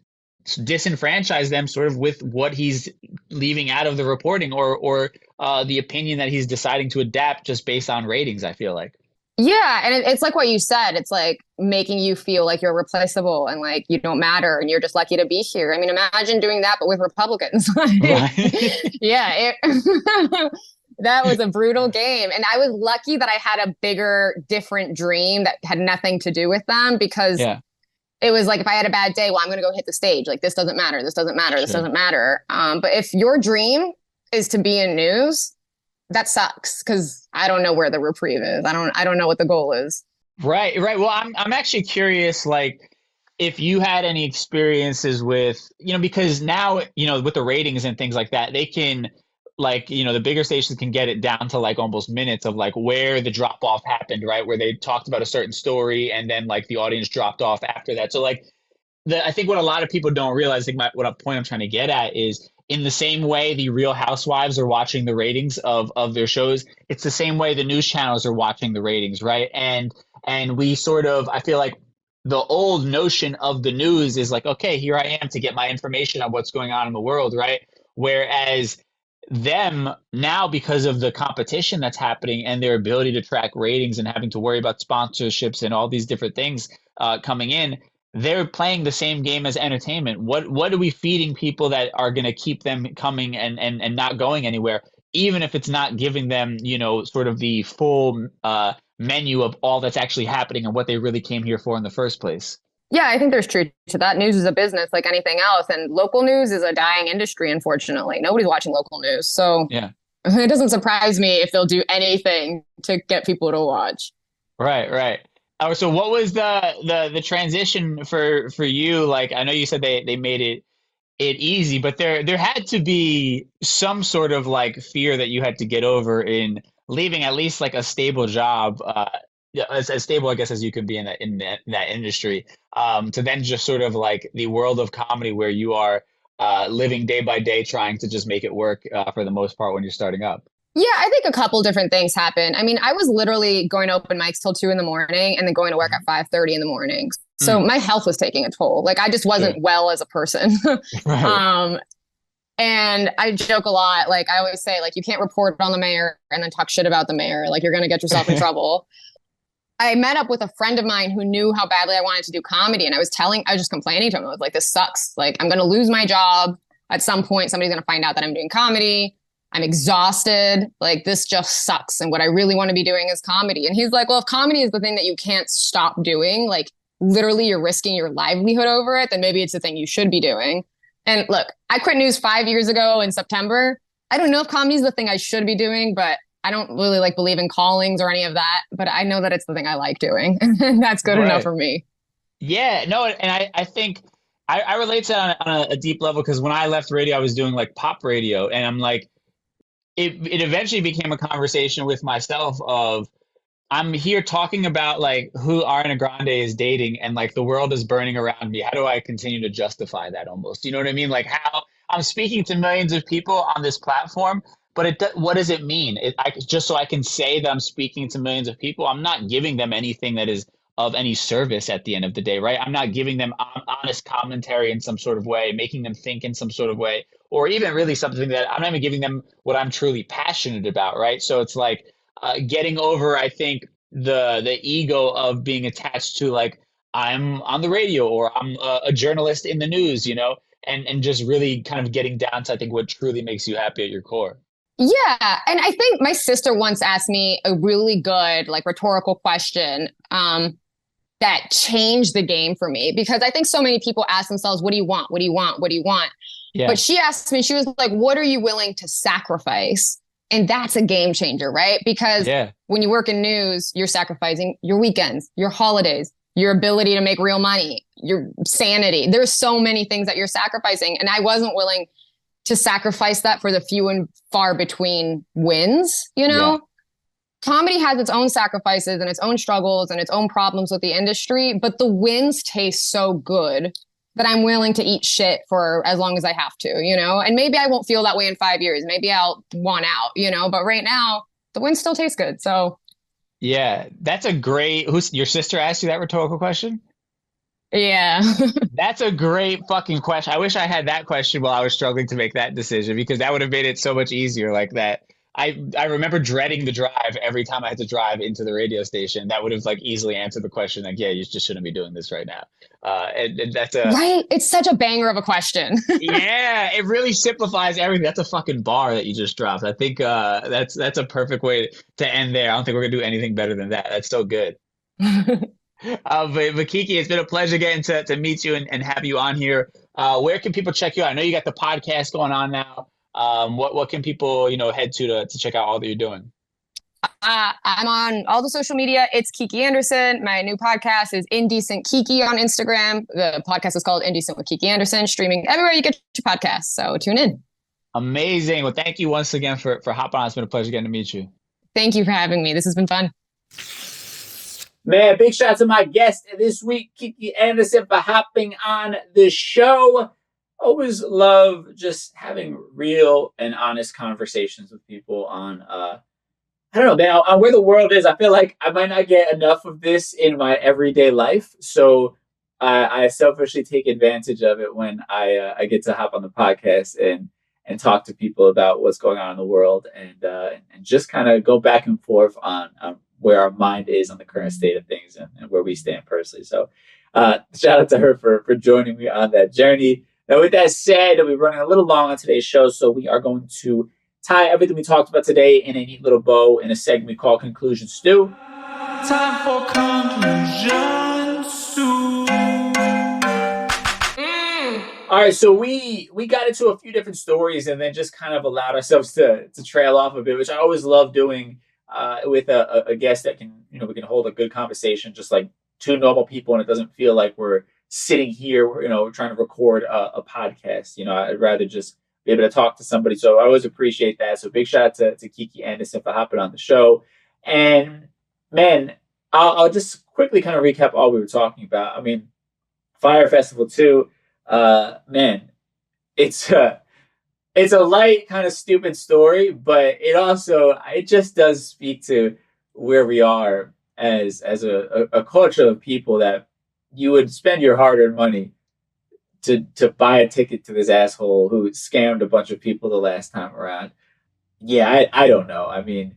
disenfranchise them sort of with what he's leaving out of the reporting, or the opinion that he's deciding to adapt just based on ratings, I feel like. Yeah, and it's like what you said. It's like making you feel like you're replaceable and like you don't matter and you're just lucky to be here. I mean, imagine doing that, but with Republicans. Right. Yeah, that was a brutal game. And I was lucky that I had a bigger, different dream that had nothing to do with them, because it was like, if I had a bad day, well, I'm going to go hit the stage. Like, this doesn't matter. This doesn't matter. This doesn't matter. But if your dream is to be in news, that sucks, because I don't know where the reprieve is. I don't know what the goal is. Right. Well, I'm actually curious, like, if you had any experiences with, because now, with the ratings and things like that, they can, like, the bigger stations can get it down to like almost minutes of like where the drop off happened, right? Where they talked about a certain story and then like the audience dropped off after that. So like I think what a lot of people don't realize, like what a point I'm trying to get at is, in the same way the Real Housewives are watching the ratings of their shows, it's the same way the news channels are watching the ratings, right? And we sort of, I feel like the old notion of the news is like, okay, here I am to get my information on what's going on in the world, right? Whereas them now, because of the competition that's happening and their ability to track ratings and having to worry about sponsorships and all these different things coming in, they're playing the same game as entertainment. What are we feeding people that are going to keep them coming and not going anywhere, even if it's not giving them, sort of the full menu of all that's actually happening and what they really came here for in the first place? Yeah, I think there's truth to that. News is a business like anything else, and local news is a dying industry, unfortunately. Nobody's watching local news. So it doesn't surprise me if they'll do anything to get people to watch. Right. So what was the transition for you? Like, I know you said they made it easy, but there had to be some sort of like fear that you had to get over in leaving at least like a stable job, as stable, I guess, as you could be in that industry, to then just sort of like the world of comedy where you are living day by day, trying to just make it work for the most part when you're starting up. Yeah, I think a couple different things happened. I mean, I was literally going to open mics till 2 a.m. and then going to work at 5:30 in the morning. So my health was taking a toll. Like, I just wasn't well as a person. Right. And I joke a lot. Like, I always say, like, you can't report on the mayor and then talk shit about the mayor. Like, you're going to get yourself in trouble. I met up with a friend of mine who knew how badly I wanted to do comedy. And I was just complaining to him. I was like, this sucks. Like, I'm going to lose my job. At some point, somebody's going to find out that I'm doing comedy. I'm exhausted. Like, this just sucks. And what I really want to be doing is comedy. And he's like, well, if comedy is the thing that you can't stop doing, like literally you're risking your livelihood over it, then maybe it's the thing you should be doing. And look, I quit news 5 years ago in September. I don't know if comedy is the thing I should be doing, but I don't really like believe in callings or any of that. But I know that it's the thing I like doing. And that's good enough for me. Yeah, no. And I think I relate to that on a deep level, because when I left radio, I was doing like pop radio, and I'm like, it eventually became a conversation with myself of, I'm here talking about like who Ariana Grande is dating, and like the world is burning around me. How do I continue to justify that almost? You know what I mean? Like, how I'm speaking to millions of people on this platform, but what does it mean? Just so I can say that I'm speaking to millions of people, I'm not giving them anything that is of any service at the end of the day, right? I'm not giving them honest commentary in some sort of way, making them think in some sort of way, or even really something that I'm not even giving them what I'm truly passionate about, right? So it's like getting over, I think, the ego of being attached to like, I'm on the radio or I'm a journalist in the news, and just really kind of getting down to, I think, what truly makes you happy at your core. Yeah. And I think my sister once asked me a really good, like, rhetorical question that changed the game for me, because I think so many people ask themselves, what do you want? What do you want? What do you want? Yeah. But she asked me, she was like, what are you willing to sacrifice? And that's a game changer, right? Because when you work in news, you're sacrificing your weekends, your holidays, your ability to make real money, your sanity. There's so many things that you're sacrificing. And I wasn't willing to sacrifice that for the few and far between wins, comedy has its own sacrifices and its own struggles and its own problems with the industry, but the wins taste so good that I'm willing to eat shit for as long as I have to, you know? And maybe I won't feel that way in 5 years. Maybe I'll want out, you know? But right now, the wins still taste good. So Yeah, that's a great. Who's your sister asked you that rhetorical question? yeah. That's a great fucking question. I wish I had that question while I was struggling to make that decision because that would have made it so much easier. Like that, I remember dreading the drive every time I had to drive into the radio station. That would have like easily answered the question. Like, yeah, you just shouldn't be doing this right now. And that's a Right? It's such a banger of a question. yeah. It really simplifies everything. That's a fucking bar that you just dropped. I think that's a perfect way to end there. I don't think we're gonna do anything better than that. That's so good. But Kiki, it's been a pleasure getting to meet you and have you on here. Where can people check you out? I know you got the podcast going on now. What can people head to check out all that you're doing? I'm on all the social media. It's Kiki Andersen. My new podcast is Indecent Kiki on Instagram. The podcast is called Indecent with Kiki Andersen, streaming everywhere you get your podcasts. So tune in. Amazing. Well, thank you once again for hopping on. It's been a pleasure getting to meet you. Thank you for having me. This has been fun. Man, big shout out to my guest this week, Kiki Andersen, for hopping on the show. Always love just having real and honest conversations with people on, I don't know, man, on where the world is. I feel like I might not get enough of this in my everyday life. So I selfishly take advantage of it when I get to hop on the podcast and talk to people about what's going on in the world and just kind of go back and forth on where our mind is on the current state of things and where we stand personally. So shout out to her for joining me on that journey. Now, with that said, we're running a little long on today's show, so we are going to tie everything we talked about today in a neat little bow in a segment we call Conclusion Stew. Time for conclusion stew. All right, so we got into a few different stories and then just kind of allowed ourselves to trail off a bit, which I always love doing with a guest that can, we can hold a good conversation, just like two normal people, and it doesn't feel like we're sitting here, trying to record a podcast. I'd rather just be able to talk to somebody. So I always appreciate that. So big shout out to Kiki Andersen for hopping on the show. And man, I'll just quickly kind of recap all we were talking about. I mean, Fyre Festival 2, man, it's a light kind of stupid story, but it just does speak to where we are as a culture of people that you would spend your hard-earned money to buy a ticket to this asshole who scammed a bunch of people the last time around. Yeah, I don't know. I mean,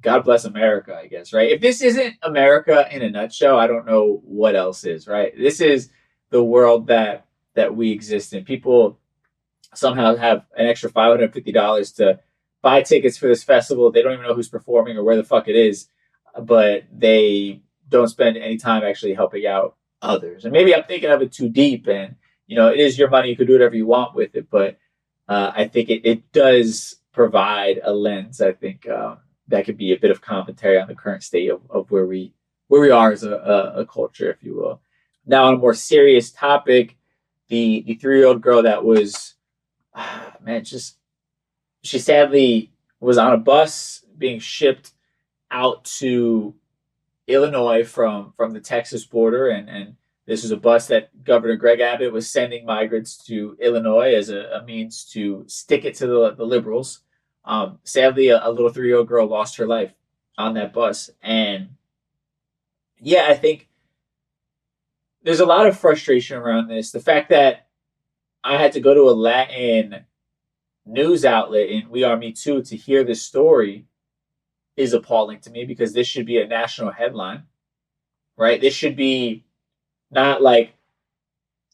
God bless America, I guess, right? If this isn't America in a nutshell, I don't know what else is, right? This is the world that we exist in. People somehow have an extra $550 to buy tickets for this festival. They don't even know who's performing or where the fuck it is, but they don't spend any time actually helping out others. And maybe I'm thinking of it too deep, and it is your money. You can do whatever you want with it, but I think it does provide a lens. I think that could be a bit of commentary on the current state of where we are as a culture, if you will. Now, on a more serious topic, the 3-year-old girl that was, she sadly was on a bus being shipped out to Illinois from the Texas border, and this was a bus that Governor Greg Abbott was sending migrants to Illinois as a means to stick it to the liberals. Sadly, a little 3-year-old girl lost her life on that bus, and yeah, I think there's a lot of frustration around this. The fact that I had to go to a Latin news outlet in We Are Me Too to hear this story is appalling to me, because this should be a national headline, right? This should be not like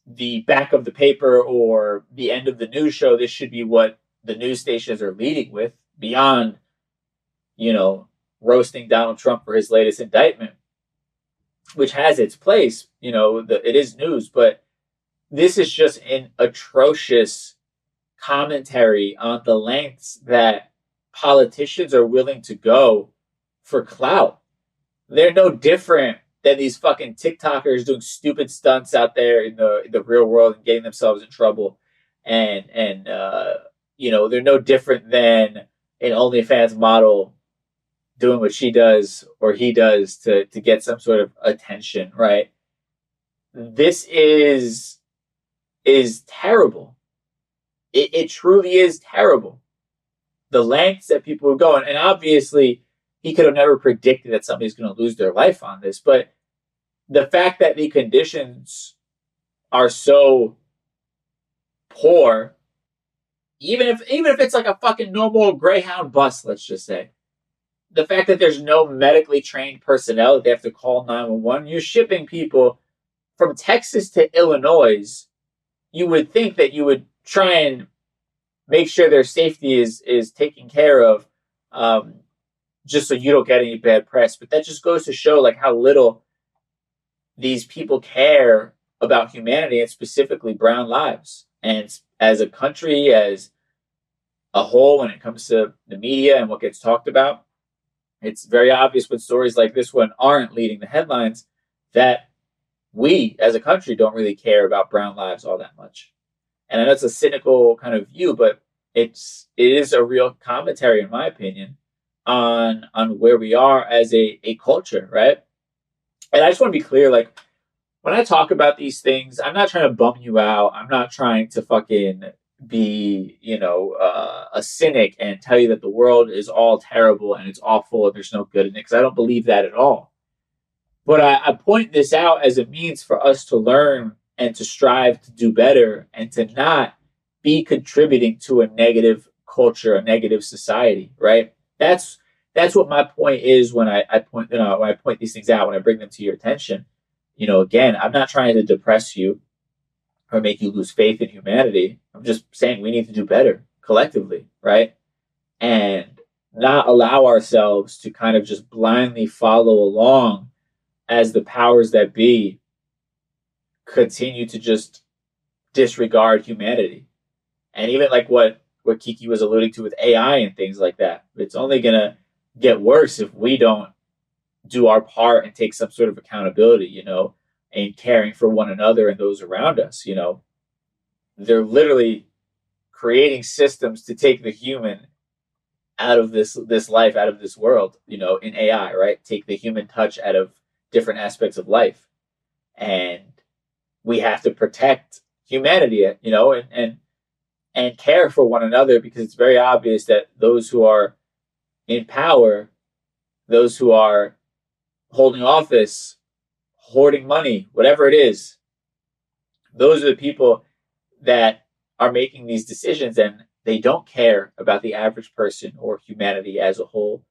the back of the paper or the end of the news show. This should be what the news stations are leading with, beyond, roasting Donald Trump for his latest indictment, which has its place. It is news, but this is just an atrocious commentary on the lengths that politicians are willing to go for clout. They're no different than these fucking TikTokers doing stupid stunts out there in the real world and getting themselves in trouble. And they're no different than an OnlyFans model doing what she does or he does to get some sort of attention, right? This is terrible. It truly is terrible. The lengths that people are going, and obviously he could have never predicted that somebody's going to lose their life on this, but the fact that the conditions are so poor, even if it's like a fucking normal Greyhound bus, let's just say, the fact that there's no medically trained personnel that they have to call 911, you're shipping people from Texas to Illinois. You would think that you would try and make sure their safety is taken care of, just so you don't get any bad press. But that just goes to show like how little these people care about humanity and specifically brown lives. And as a country, as a whole, when it comes to the media and what gets talked about, it's very obvious when stories like this one aren't leading the headlines that we as a country don't really care about brown lives all that much. And I know it's a cynical kind of view, but it is a real commentary, in my opinion, on where we are as a culture, right? And I just want to be clear, like, when I talk about these things, I'm not trying to bum you out. I'm not trying to fucking be, a cynic and tell you that the world is all terrible and it's awful and there's no good in it, because I don't believe that at all. But I point this out as a means for us to learn and to strive to do better and to not be contributing to a negative culture, a negative society, right? That's what my point is when I point these things out, when I bring them to your attention. Again, I'm not trying to depress you or make you lose faith in humanity. I'm just saying we need to do better collectively, right? And not allow ourselves to kind of just blindly follow along as the powers that be continue to just disregard humanity. And even like what Kiki was alluding to with AI and things like that, it's only going to get worse if we don't do our part and take some sort of accountability, and caring for one another and those around us. They're literally creating systems to take the human out of this life, out of this world, in AI, right? Take the human touch out of different aspects of life. And we have to protect humanity, and care for one another, because it's very obvious that those who are in power, those who are holding office, hoarding money, whatever it is, those are the people that are making these decisions, and they don't care about the average person or humanity as a whole.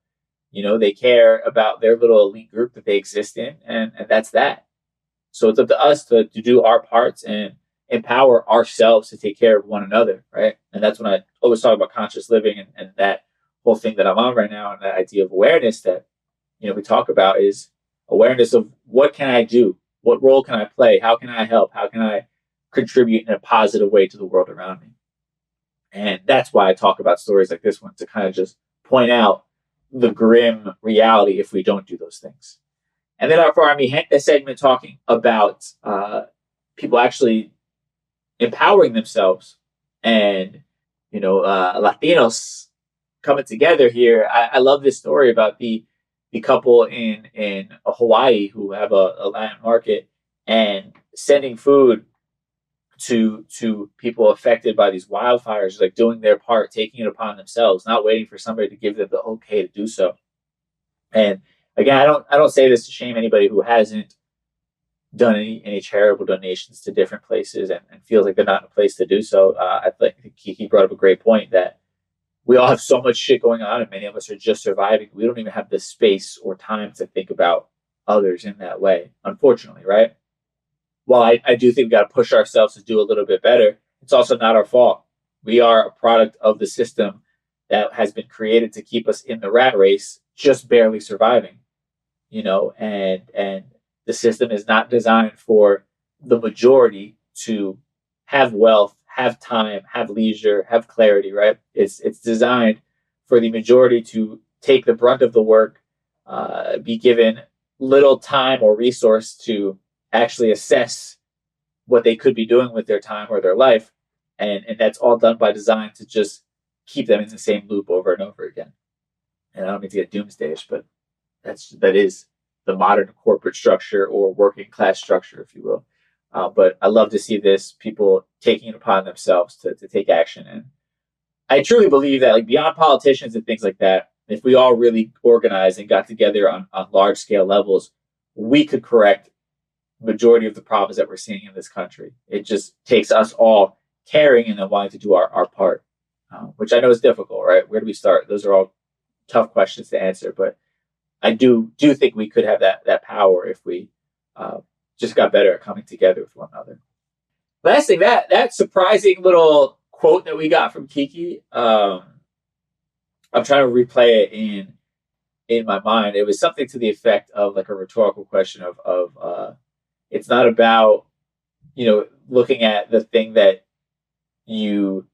They care about their little elite group that they exist in, and that's that. So it's up to us to do our parts and empower ourselves to take care of one another, right? And that's when I always talk about conscious living and that whole thing that I'm on right now, and that idea of awareness that, we talk about is awareness of what can I do? What role can I play? How can I help? How can I contribute in a positive way to the world around me? And that's why I talk about stories like this one, to kind of just point out the grim reality if we don't do those things. And then for our Mihente segment, talking about people actually empowering themselves and, Latinos coming together here. I love this story about the couple in Hawaii who have a Latin market and sending food to people affected by these wildfires, like doing their part, taking it upon themselves, not waiting for somebody to give them the okay to do so. And again, I don't say this to shame anybody who hasn't done any charitable donations to different places and feels like they're not in a place to do so. I think Kiki brought up a great point that we all have so much shit going on, and many of us are just surviving. We don't even have the space or time to think about others in that way, unfortunately, right? While I do think we got to push ourselves to do a little bit better, it's also not our fault. We are a product of the system that has been created to keep us in the rat race, just barely surviving, and the system is not designed for the majority to have wealth, have time, have leisure, have clarity, right? It's designed for the majority to take the brunt of the work, be given little time or resource to actually assess what they could be doing with their time or their life. And that's all done by design to just keep them in the same loop over and over again. and I don't mean to get doomsdayish, but that is the modern corporate structure or working class structure, if you will. But I love to see this, people taking it upon themselves to take action. And I truly believe that, like, beyond politicians and things like that, if we all really organized and got together on large scale levels, we could correct majority of the problems that we're seeing in this country. It just takes us all caring and then wanting to do our part, which I know is difficult, right? Where do we start? Those are all tough questions to answer, but I do think we could have that power if we just got better at coming together with one another. Last thing, that surprising little quote that we got from Kiki, I'm trying to replay it in my mind. It was something to the effect of like a rhetorical question of it's not about, looking at the thing that you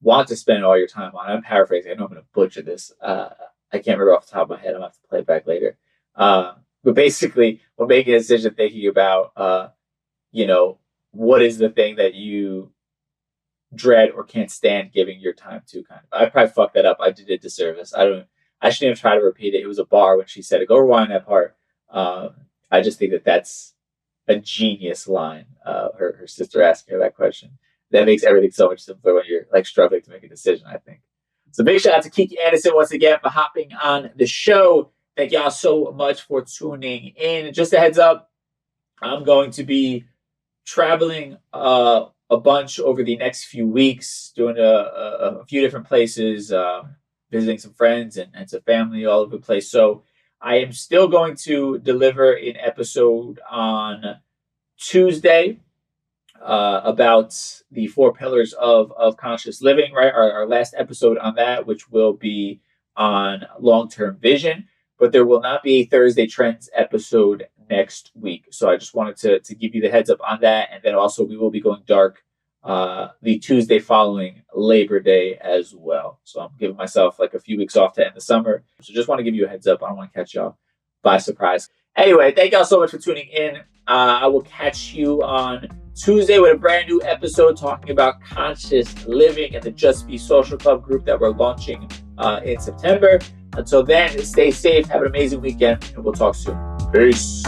want to spend all your time on. I'm paraphrasing. I know I'm going to butcher this. I can't remember off the top of my head. I'm going to have to play it back later. But basically, we're making a decision thinking about, what is the thing that you dread or can't stand giving your time to, kind of. I probably fucked that up. I did a disservice. I shouldn't even try to repeat it. It was a bar when she said it. Go rewind that part. I just think that that's a genius line. Her sister asking her that question. That makes everything so much simpler when you're like struggling to make a decision, I think. So big shout out to Kiki Andersen once again for hopping on the show. Thank y'all so much for tuning in. Just a heads up, I'm going to be traveling a bunch over the next few weeks, doing a few different places, visiting some friends and some family all over the place. So I am still going to deliver an episode on Tuesday about the 4 pillars of conscious living, right? Our last episode on that, which will be on long-term vision, but there will not be a Thursday Trends episode next week. So I just wanted to give you the heads up on that. And then also we will be going dark the Tuesday following Labor Day as well. So I'm giving myself like a few weeks off to end the summer. So just want to give you a heads up. I don't want to catch y'all by surprise. Anyway, thank y'all so much for tuning in. I will catch you on Tuesday with a brand new episode talking about conscious living and the Just Be Social Club group that we're launching in September. Until then, stay safe, have an amazing weekend, and we'll talk soon. Peace.